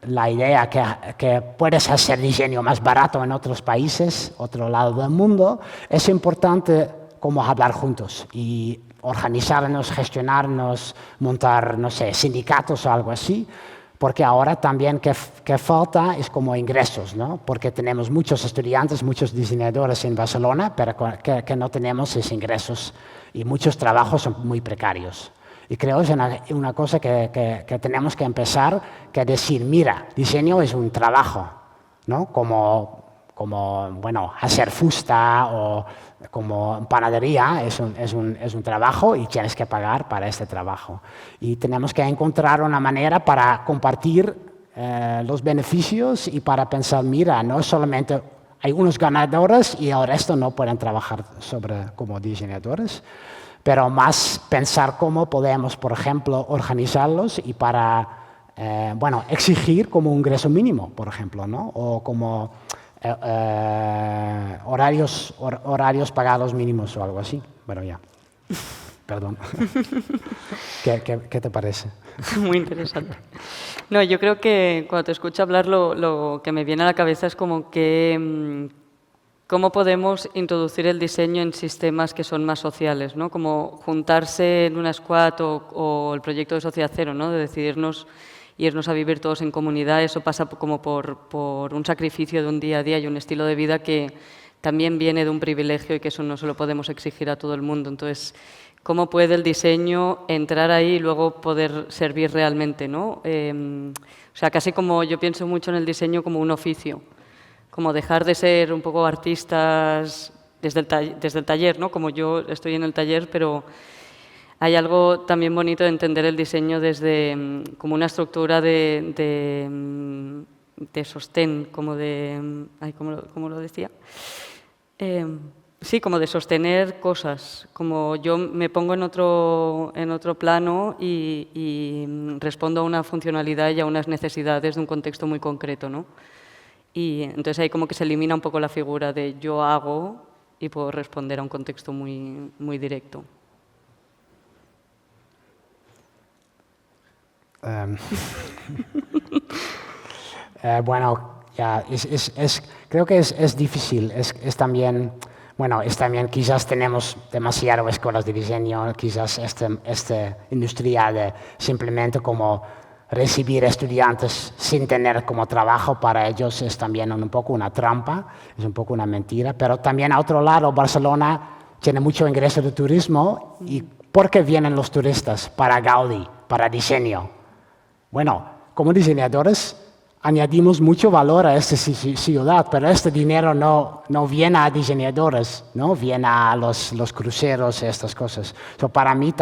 la idea que puedes hacer diseño más barato en otros países, otro lado del mundo, es importante como hablar juntos y organizarnos, gestionarnos, montar, no sé, sindicatos o algo así, Porque ahora también que falta es como ingresos, ¿no? Porque tenemos muchos estudiantes, muchos diseñadores en Barcelona, pero que no tenemos esos ingresos y muchos trabajos son muy precarios. Y creo que es una cosa que tenemos que empezar, que decir, mira, diseño es un trabajo, ¿no? Como bueno, hacer fusta o como panadería es un trabajo y tienes que pagar para este trabajo. Y tenemos que encontrar una manera para compartir los beneficios y para pensar, mira, no solamente hay unos ganadores y el resto no pueden trabajar como diseñadores, pero más pensar cómo podemos, por ejemplo, organizarlos y para, bueno, exigir como un ingreso mínimo, por ejemplo, ¿no? O como horarios pagados mínimos o algo así. Bueno, ya. Perdón. ¿Qué te parece? Muy interesante. No, yo creo que cuando te escucho hablar lo que me viene a la cabeza es como que cómo podemos introducir el diseño en sistemas que son más sociales, ¿no? Como juntarse en una squad o el proyecto de Sociedad Cero, ¿no? De decidirnos irnos a vivir todos en comunidad. Eso pasa como por un sacrificio de un día a día y un estilo de vida que también viene de un privilegio y que eso no se lo podemos exigir a todo el mundo. Entonces, ¿cómo puede el diseño entrar ahí y luego poder servir realmente, ¿no? O sea, casi como yo pienso mucho en el diseño como un oficio, como dejar de ser un poco artistas desde el taller, ¿no? Como yo estoy en el taller, pero hay algo también bonito de entender el diseño desde como una estructura de sostén, como de... ¿cómo lo decía? Sí, como de sostener cosas, como yo me pongo en otro plano y respondo a una funcionalidad y a unas necesidades de un contexto muy concreto, ¿no? Y entonces ahí como que se elimina un poco la figura de yo hago y puedo responder a un contexto muy, muy directo. Bueno, ya, creo que es difícil, es también, bueno, quizás tenemos demasiadas escuelas de diseño, quizás esta industria de simplemente como recibir estudiantes sin tener como trabajo para ellos es también un poco una trampa, es un poco una mentira, pero también a otro lado Barcelona tiene mucho ingreso de turismo y ¿por qué vienen los turistas? Para Gaudí, para diseño. Bueno, como diseñadores añadimos mucho valor a esta ciudad, pero este dinero no viene a diseñadores, no viene a los cruceros y estas cosas. Para mí,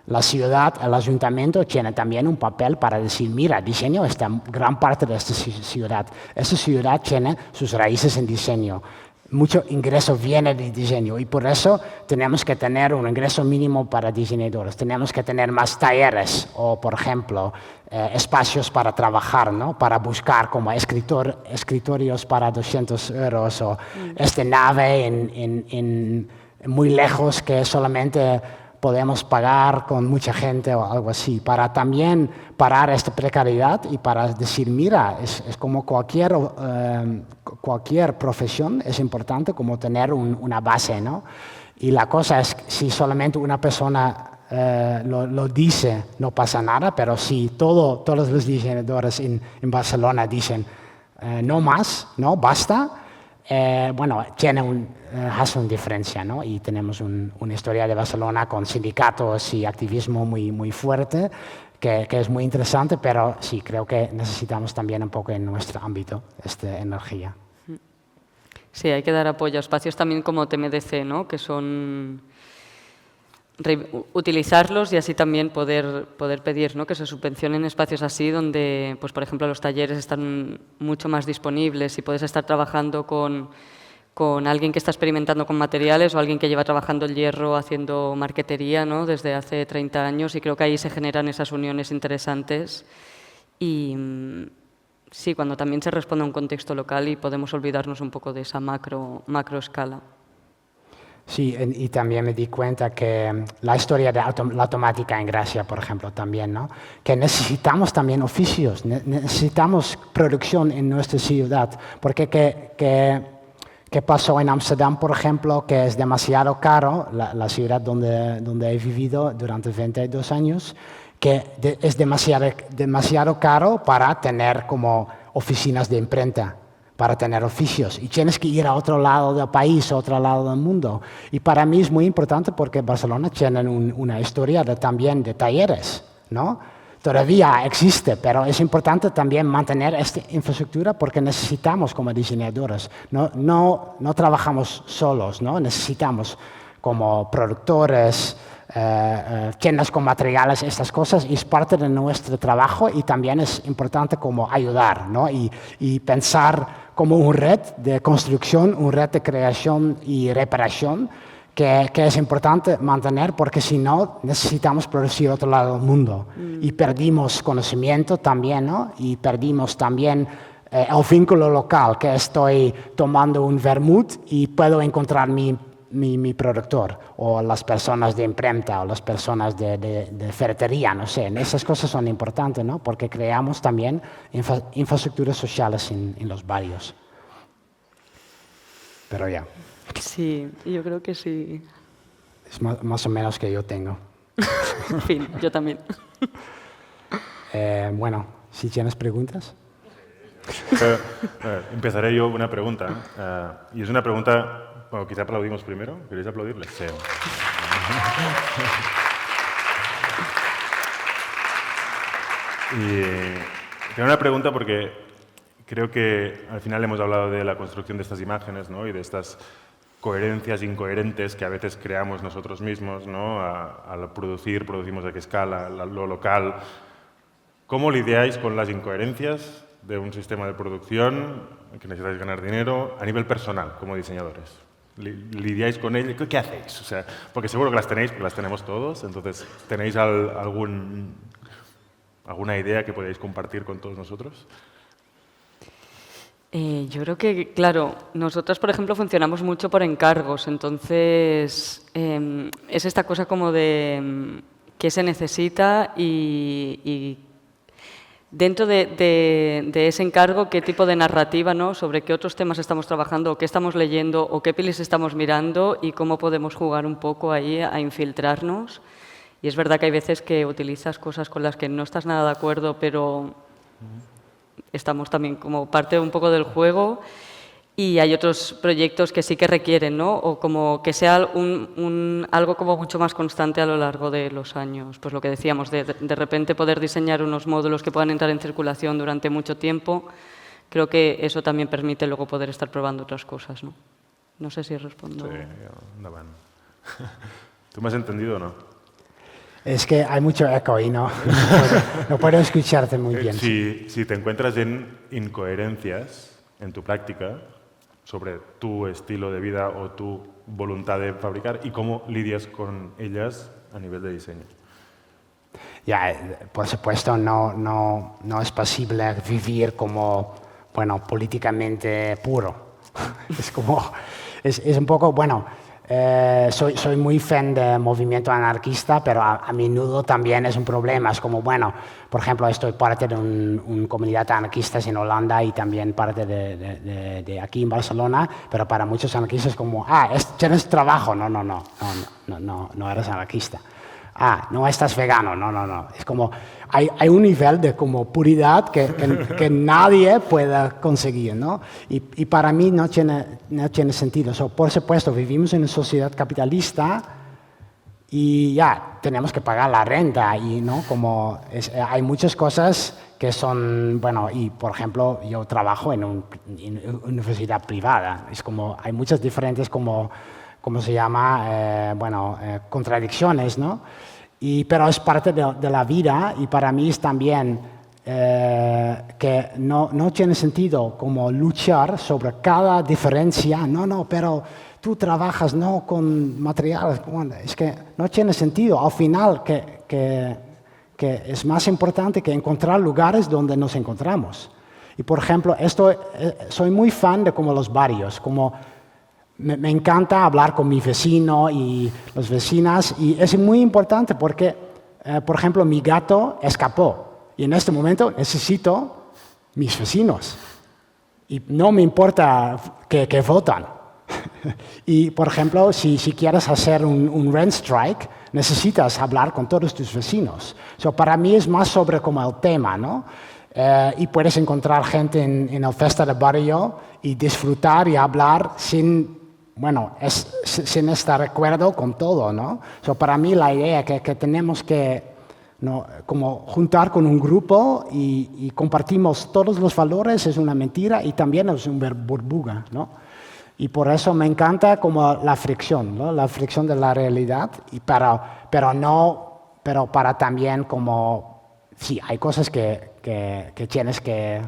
la ciudad, el ayuntamiento tiene también un papel para decir, mira, diseño está gran parte de esta ciudad. Esta ciudad tiene sus raíces en diseño. Mucho ingreso viene de diseño y por eso tenemos que tener un ingreso mínimo para diseñadores. Tenemos que tener más talleres o, por ejemplo, espacios para trabajar, ¿no? Para buscar como escritorios para 200 euros o esta nave muy lejos que solamente podemos pagar con mucha gente o algo así, para también parar esta precariedad y para decir, mira, es como cualquier profesión, es importante como tener una base, ¿no? Y la cosa es, si solamente una persona lo dice, no pasa nada, pero si todos los diseñadores en Barcelona dicen, no más, no, basta, bueno, hace una diferencia, ¿no? Y tenemos una historia de Barcelona con sindicatos y activismo muy fuerte, que es muy interesante, pero sí, creo que necesitamos también un poco en nuestro ámbito esta energía. Sí, hay que dar apoyo a espacios también como TMDC, ¿no? Que son utilizarlos y así también poder pedir, ¿no? Que se subvencionen espacios así donde, pues, por ejemplo, los talleres están mucho más disponibles y puedes estar trabajando con alguien que está experimentando con materiales o alguien que lleva trabajando el hierro haciendo marquetería, ¿no? Desde hace 30 años y creo que ahí se generan esas uniones interesantes y sí, cuando también se responde a un contexto local y podemos olvidarnos un poco de esa macro escala. Sí, y también me di cuenta que la historia de la automática en Gracia, por ejemplo, también, ¿no? Que necesitamos también oficios, necesitamos producción en nuestra ciudad, porque ¿qué pasó en Ámsterdam, por ejemplo, que es demasiado caro, la ciudad donde he vivido durante 22 años, que es demasiado caro para tener como oficinas de imprenta, para tener oficios. Y tienes que ir a otro lado del país, a otro lado del mundo. Y para mí es muy importante porque Barcelona tiene una historia también de talleres, ¿no? Todavía existe, pero es importante también mantener esta infraestructura porque necesitamos como diseñadores. No trabajamos solos, ¿no? Necesitamos como productores, tiendas con materiales, estas cosas, y es parte de nuestro trabajo y también es importante como ayudar, ¿no? Y pensar como una red de construcción, una red de creación y reparación que es importante mantener porque si no necesitamos producir otro lado del mundo y perdimos conocimiento también, ¿no? Y perdimos también el vínculo local, que estoy tomando un vermut y puedo encontrar mi productor o las personas de imprenta o las personas de ferretería, no sé. Esas cosas son importantes, ¿no? Porque creamos también infraestructuras sociales en los barrios. Pero ya. Sí, yo creo que sí. Es más o menos que yo tengo. En fin, yo también. Bueno, si tienes preguntas. Empezaré yo una pregunta. Y es una pregunta... Bueno, quizá aplaudimos primero. ¿Queréis aplaudirles? Sí. Y tengo una pregunta porque creo que al final hemos hablado de la construcción de estas imágenes, ¿no? Y de estas coherencias incoherentes que a veces creamos nosotros mismos, ¿no? Al producimos a qué escala, lo local. ¿Cómo lidiáis con las incoherencias de un sistema de producción que necesitáis ganar dinero a nivel personal, como diseñadores? ¿Lidiáis con ello? ¿Qué hacéis? O sea, porque seguro que las tenéis, porque las tenemos todos. Entonces, ¿tenéis alguna idea que podáis compartir con todos nosotros? Yo creo que, claro, nosotros, por ejemplo, funcionamos mucho por encargos. Entonces, es esta cosa como de qué se necesita y dentro de ese encargo, qué tipo de narrativa, ¿no? Sobre qué otros temas estamos trabajando, o qué estamos leyendo, o qué pelis estamos mirando y cómo podemos jugar un poco ahí a infiltrarnos. Y es verdad que hay veces que utilizas cosas con las que no estás nada de acuerdo, pero estamos también como parte un poco del juego. Y hay otros proyectos que sí que requieren, ¿no? O como que sea algo como mucho más constante a lo largo de los años. Pues lo que decíamos, de repente poder diseñar unos módulos que puedan entrar en circulación durante mucho tiempo, creo que eso también permite luego poder estar probando otras cosas, ¿no? No sé si respondo. Sí, andaban. ¿Tú me has entendido o no? Es que hay mucho eco y no puedo escucharte muy bien. Si te encuentras en incoherencias en tu práctica, sobre tu estilo de vida o tu voluntad de fabricar y cómo lidias con ellas a nivel de diseño. Ya, por supuesto, no es posible vivir como, bueno, políticamente puro. Es un poco, bueno, soy muy fan del movimiento anarquista, pero a menudo también es un problema. Es como, bueno, por ejemplo, estoy parte de una comunidad anarquista en Holanda y también parte de aquí en Barcelona, pero para muchos anarquistas es como, tienes trabajo. No eres anarquista. No estás vegano. No. Es como, hay un nivel de como puridad que nadie puede conseguir, ¿no? Y para mí no tiene sentido. Por supuesto, vivimos en una sociedad capitalista y ya tenemos que pagar la renta y, ¿no? Como hay muchas cosas que son, bueno, y por ejemplo, yo trabajo en una universidad privada. Es como, hay muchas diferentes como, ¿cómo se llama? Contradicciones, ¿no? Pero es parte de la vida y para mí es también que no tiene sentido como luchar sobre cada diferencia. Pero tú trabajas no con materiales. Bueno, es que no tiene sentido. Al final que es más importante que encontrar lugares donde nos encontramos. Y por ejemplo, soy muy fan de como los barrios, como me encanta hablar con mi vecino y las vecinas y es muy importante porque, por ejemplo, mi gato escapó y en este momento necesito mis vecinos y no me importa que votan. Y, por ejemplo, si quieres hacer un rent strike, necesitas hablar con todos tus vecinos. Para mí es más sobre como el tema, ¿no? Y puedes encontrar gente en el festa de barrio y disfrutar y hablar sin estar de acuerdo con todo, ¿no? Para mí la idea que tenemos que como juntar con un grupo y compartimos todos los valores es una mentira y también es una burbuja, ¿no? Y por eso me encanta como la fricción, ¿no? La fricción de la realidad, pero para también como, sí, hay cosas que tienes que,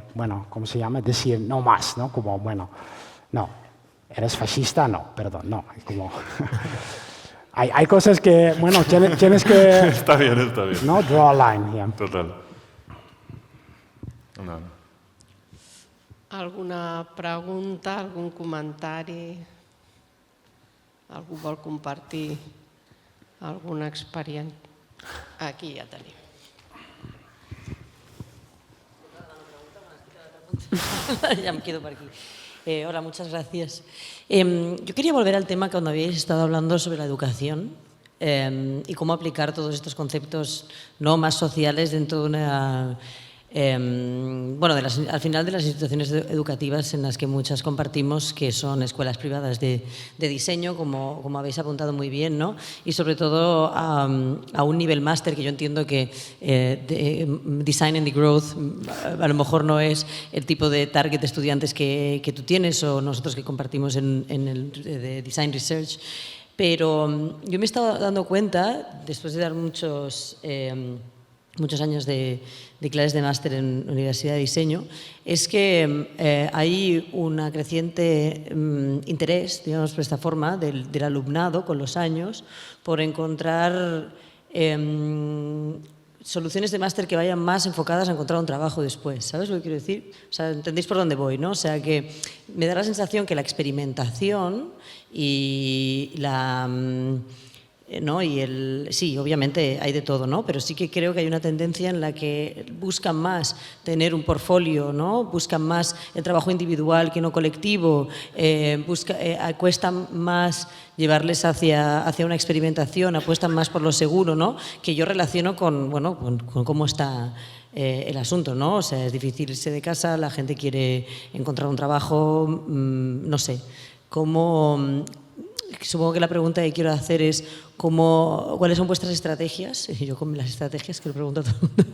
¿cómo se llama? Decir no más, ¿no? Como, no, eres fascista, no, perdón, no, como... hay cosas que, tienes que... Está bien. No, draw a line, yeah. Total. No. Alguna pregunta, algun comentari? Algú vol compartir alguna experiència? Aquí ja tenim. Ya me quedo por aquí. Hola, muchas gracias. Yo quería volver al tema cuando habéis estado hablando sobre la educación y cómo aplicar todos estos conceptos no más sociales dentro de una... al final de las instituciones educativas en las que muchas compartimos, que son escuelas privadas de diseño, como habéis apuntado muy bien, ¿no? Y sobre todo a un nivel máster, que yo entiendo que Design and the Growth a lo mejor no es el tipo de target de estudiantes que tú tienes o nosotros que compartimos en el de Design Research. Pero yo me he estado dando cuenta, después de dar muchos años de clases de máster en Universidad de Diseño, es que hay un creciente interés, digamos, por esta forma, del alumnado con los años, por encontrar soluciones de máster que vayan más enfocadas a encontrar un trabajo después. ¿Sabes lo que quiero decir? O sea, ¿entendéis por dónde voy, no? O sea, que me da la sensación que la experimentación y la... sí, obviamente hay de todo, ¿no? Pero sí que creo que hay una tendencia en la que buscan más tener un portfolio, ¿no? Buscan más el trabajo individual que no colectivo, cuesta más llevarles hacia una experimentación, apuestan más por lo seguro, ¿no? Que yo relaciono con cómo está el asunto, ¿no? O sea, es difícil irse de casa, la gente quiere encontrar un trabajo, no sé, supongo que la pregunta que quiero hacer es ¿cuáles son vuestras estrategias? Yo con las estrategias que lo pregunto a todo el mundo.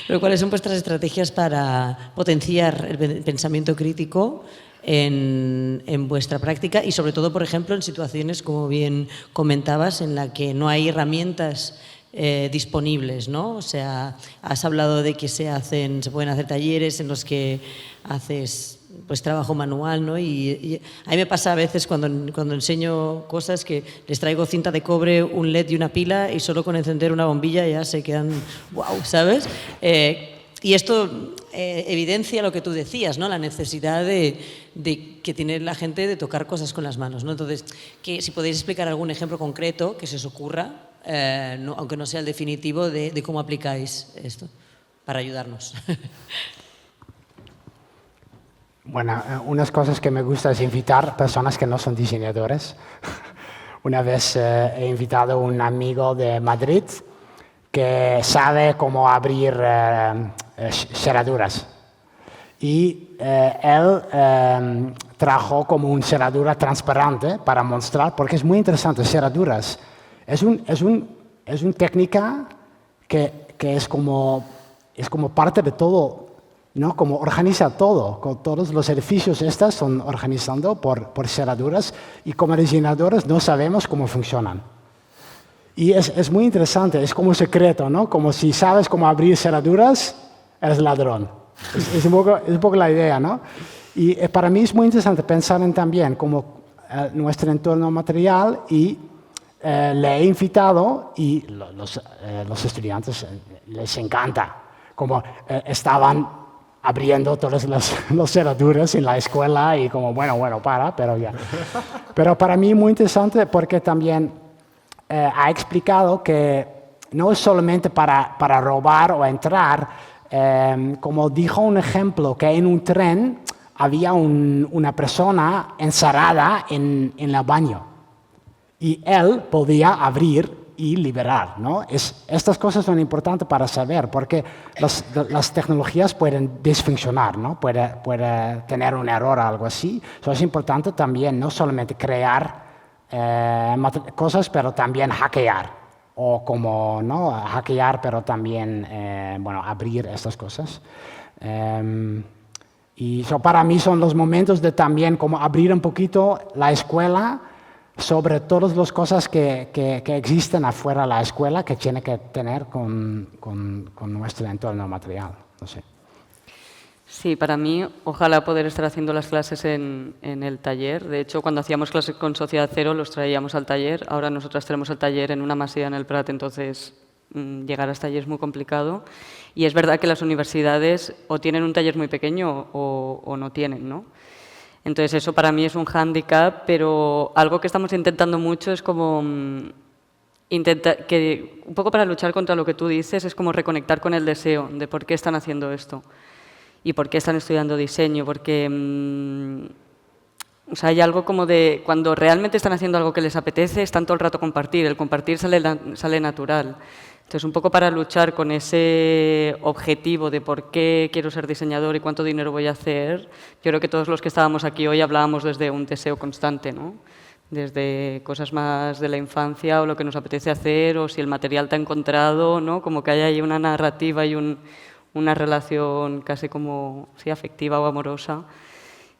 Pero ¿cuáles son vuestras estrategias para potenciar el pensamiento crítico en vuestra práctica y sobre todo, por ejemplo, en situaciones, como bien comentabas, en la que no hay herramientas disponibles, ¿no? O sea, has hablado de que se pueden hacer talleres en los que haces pues trabajo manual, ¿no? Y a mí me pasa a veces cuando enseño cosas que les traigo cinta de cobre, un LED y una pila y solo con encender una bombilla ya se quedan wow, ¿sabes? Y esto evidencia lo que tú decías, ¿no? La necesidad de que tiene la gente de tocar cosas con las manos, ¿no? Entonces, que si podéis explicar algún ejemplo concreto que se os ocurra, aunque no sea el definitivo, de cómo aplicáis esto para ayudarnos. Bueno, unas cosas que me gusta es invitar personas que no son diseñadores. Una vez he invitado a un amigo de Madrid que sabe cómo abrir cerraduras. Y él trajo como una cerradura transparente para mostrar, porque es muy interesante, cerraduras. Es una técnica que es como parte de todo, ¿no? Como organiza todo, con todos los edificios son organizando por cerraduras y como diseñadores no sabemos cómo funcionan. Y es muy interesante, es como un secreto, ¿no? Como si sabes cómo abrir cerraduras, eres ladrón. Es un poco la idea, ¿no? Y para mí es muy interesante pensar en también como nuestro entorno material y le he invitado y los estudiantes les encanta, como estaban abriendo todas las cerraduras en la escuela y como, pero ya. Pero para mí muy interesante porque también ha explicado que no es solamente para robar o entrar, como dijo un ejemplo, que en un tren había una persona encerrada en el baño y él podía abrir y liberar, ¿no? Estas cosas son importantes para saber porque las tecnologías pueden disfuncionar, ¿no? Puede tener un error o algo así. Es importante también no solamente crear cosas, pero también hackear. O como, ¿no? Hackear, pero también, bueno, abrir estas cosas. Y para mí son los momentos de también como abrir un poquito la escuela sobre todas las cosas que existen afuera de la escuela que tiene que tener con nuestro entorno material. No sé. Sí, para mí, ojalá poder estar haciendo las clases en el taller. De hecho, cuando hacíamos clases con Sociedad Cero, los traíamos al taller. Ahora nosotras tenemos el taller en una masía en el Prat, entonces llegar hasta allí es muy complicado. Y es verdad que las universidades o tienen un taller muy pequeño o no tienen, ¿no? Entonces, eso para mí es un hándicap, pero algo que estamos intentando mucho es como un poco para luchar contra lo que tú dices, es como reconectar con el deseo de por qué están haciendo esto y por qué están estudiando diseño, porque o sea, hay algo como de cuando realmente están haciendo algo que les apetece, están todo el rato compartir, el compartir sale natural. Entonces, un poco para luchar con ese objetivo de por qué quiero ser diseñador y cuánto dinero voy a hacer, yo creo que todos los que estábamos aquí hoy hablábamos desde un deseo constante, ¿no? Desde cosas más de la infancia o lo que nos apetece hacer o si el material te ha encontrado, ¿no? Como que hay ahí una narrativa y una relación casi como sí, afectiva o amorosa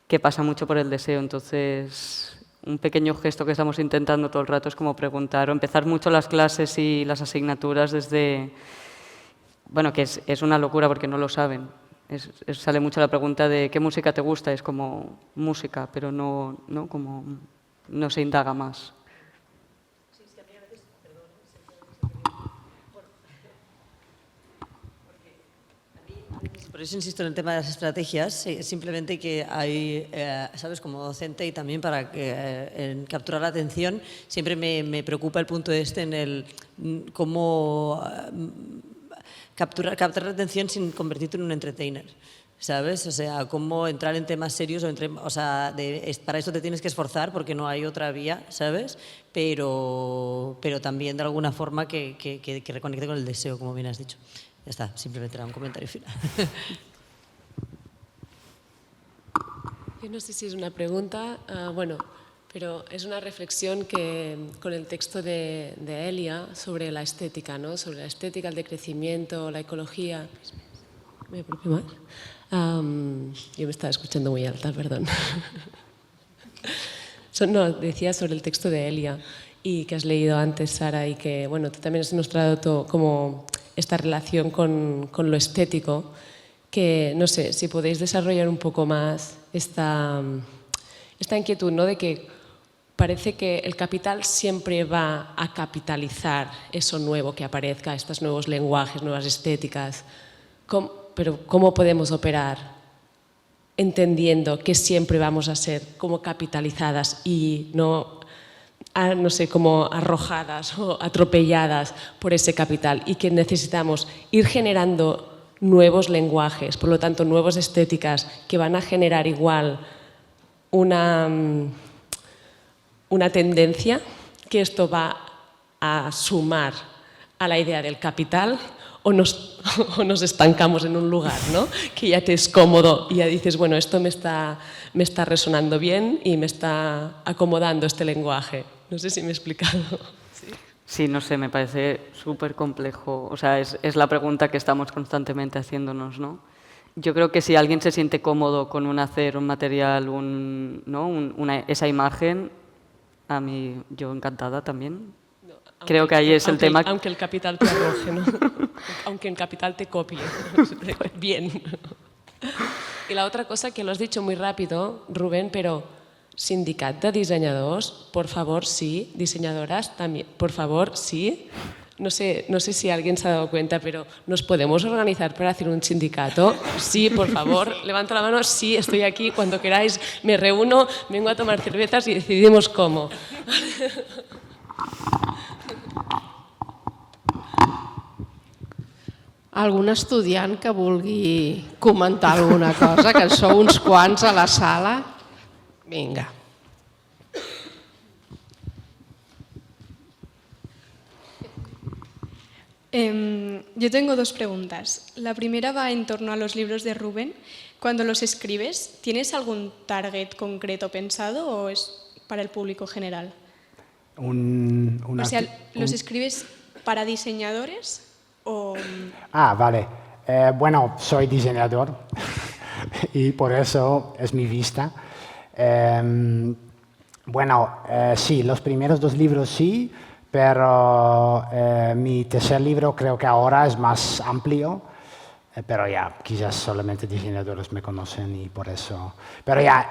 que pasa mucho por el deseo. Entonces, un pequeño gesto que estamos intentando todo el rato es como preguntar o empezar mucho las clases y las asignaturas desde, bueno, que es una locura porque no lo saben. Sale mucho la pregunta de ¿qué música te gusta? Es como música, pero no como no se indaga más. Por eso insisto en el tema de las estrategias, simplemente que hay, sabes, como docente y también para en capturar la atención, siempre me preocupa el punto en el cómo capturar la atención sin convertirte en un entertainer, ¿sabes? O sea, cómo entrar en temas serios, o sea, para eso te tienes que esforzar porque no hay otra vía, ¿sabes? Pero también de alguna forma que reconecte con el deseo, como bien has dicho. Ya está, simplemente era un comentario final. Yo no sé si es una pregunta, bueno, pero es una reflexión que con el texto de Elia sobre la estética, ¿no? Sobre la estética, el decrecimiento, la ecología. ¿Me propio más? Yo me estaba escuchando muy alta, perdón. No, decía sobre el texto de Elia y que has leído antes, Sara, y que, bueno, tú también has mostrado todo como esta relación con lo estético, que no sé, si podéis desarrollar un poco más esta inquietud, ¿no? De que parece que el capital siempre va a capitalizar eso nuevo que aparezca, estos nuevos lenguajes, nuevas estéticas. Pero ¿cómo podemos operar entendiendo que siempre vamos a ser como capitalizadas y no sé, como arrojadas o atropelladas por ese capital y que necesitamos ir generando nuevos lenguajes, por lo tanto, nuevas estéticas que van a generar igual una tendencia, que esto va a sumar a la idea del capital o nos estancamos en un lugar, ¿no? Que ya te es cómodo y ya dices, bueno, esto me está resonando bien y me está acomodando este lenguaje. No sé si me he explicado. Sí, no sé, me parece súper complejo. O sea, es la pregunta que estamos constantemente haciéndonos, ¿no? Yo creo que si alguien se siente cómodo con un hacer, un material, esa imagen, a mí, yo encantada también. No, creo que ahí es el tema. Aunque el capital te arroje, ¿no? Aunque el capital te copie. Bien. Y la otra cosa que lo has dicho muy rápido, Rubén, pero sindicat de dissenyadors, por favor, sí. Diseñadoras también, por favor, sí. No sé si alguien se ha dado cuenta, pero ¿nos podemos organizar para hacer un sindicato? Sí, por favor, levanta la mano. Sí, estoy aquí, cuando queráis me reúno, vengo a tomar cervezas y decidimos cómo. Algun estudiant que vulgui comentar alguna cosa, que sou uns quants a la sala? Vinga. Yo tengo dos preguntas. La primera va en torno a los libros de Rubén. Cuando los escribes, ¿tienes algún target concreto pensado o es para el público general? O sea, ¿los escribes para diseñadores o...? Vale. Bueno, soy diseñador y por eso es mi vista. Sí, los primeros 2 libros sí, pero mi tercer libro creo que ahora es más amplio, pero ya, quizás solamente diseñadores me conocen y por eso. Pero ya,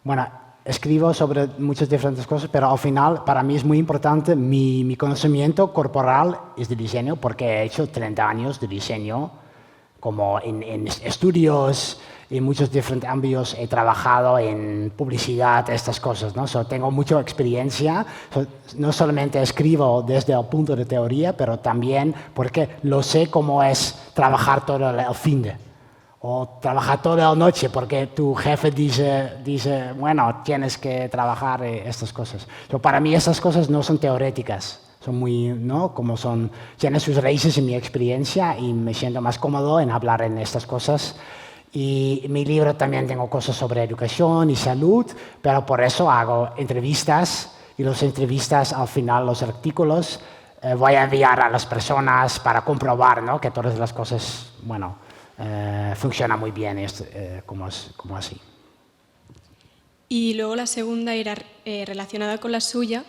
bueno, escribo sobre muchas diferentes cosas, pero al final para mí es muy importante mi conocimiento corporal es de diseño, porque he hecho 30 años de diseño, como en estudios, en muchos diferentes ámbitos, he trabajado en publicidad, estas cosas, ¿no? Tengo mucha experiencia, no solamente escribo desde el punto de teoría, pero también porque lo sé cómo es trabajar todo el fin de, o trabajar toda la noche, porque tu jefe dice bueno, tienes que trabajar estas cosas. Para mí estas cosas no son teoréticas. Son muy, ¿no? Como son, tienen sus raíces en mi experiencia y me siento más cómodo en hablar en estas cosas. Y en mi libro también tengo cosas sobre educación y salud, pero por eso hago entrevistas y las entrevistas al final, los artículos, voy a enviar a las personas para comprobar, ¿no? Que todas las cosas, bueno, funcionan muy bien como así. Y luego la segunda era relacionada con la suya.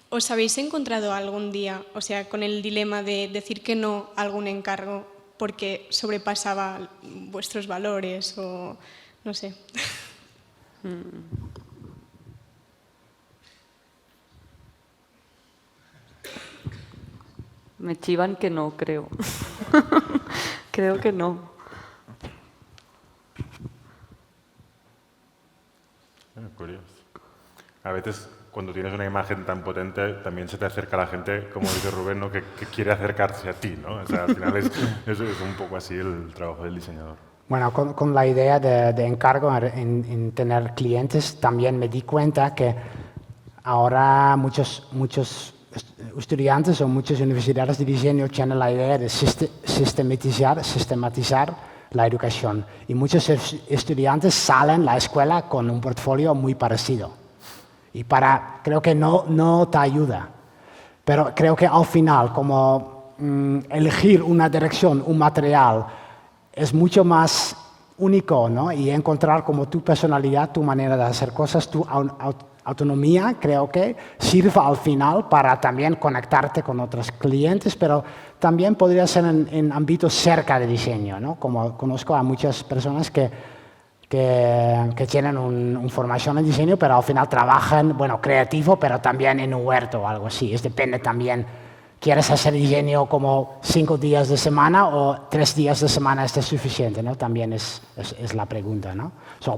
¿Os habéis encontrado algún día, o sea, con el dilema de decir que no a algún encargo porque sobrepasaba vuestros valores o no sé? Me chivan que no, creo. Creo que no. Curioso. A veces, cuando tienes una imagen tan potente, también se te acerca la gente, como dice Rubén, ¿no? que quiere acercarse a ti, ¿no? O sea, al final es un poco así el trabajo del diseñador. Bueno, con la idea de encargo en tener clientes, también me di cuenta que ahora muchos estudiantes o muchas universidades de diseño tienen la idea de sistematizar la educación. Y muchos estudiantes salen de la escuela con un portfolio muy parecido. Y creo que no te ayuda. Pero creo que al final, como elegir una dirección, un material, es mucho más único, ¿no? Y encontrar como tu personalidad, tu manera de hacer cosas, tu autonomía, creo que sirve al final para también conectarte con otros clientes, pero también podría ser en ámbitos cerca de diseño, ¿no? Como conozco a muchas personas que tienen una formación en diseño, pero al final trabajan, bueno, creativo, pero también en un huerto o algo así. Depende también, ¿quieres hacer diseño como 5 días de semana o 3 días de semana es suficiente, ¿no? También es la pregunta, ¿no?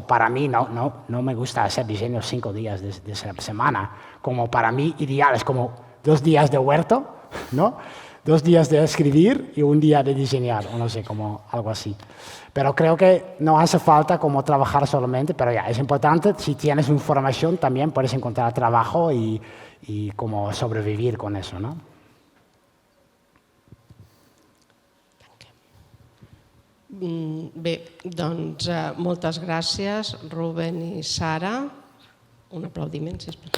Para mí no me gusta hacer diseño 5 días de semana. Como para mí ideal es como 2 días de huerto, ¿no? 2 días de escribir y 1 día de diseñar, o no sé, como algo así. Pero creo que no hace falta como trabajar solamente, pero ya, es importante, si tienes una formación también puedes encontrar trabajo y como sobrevivir con eso, ¿no? Bé, doncs moltes gràcies, Rubén i Sara. Un aplaudiment, sisplau.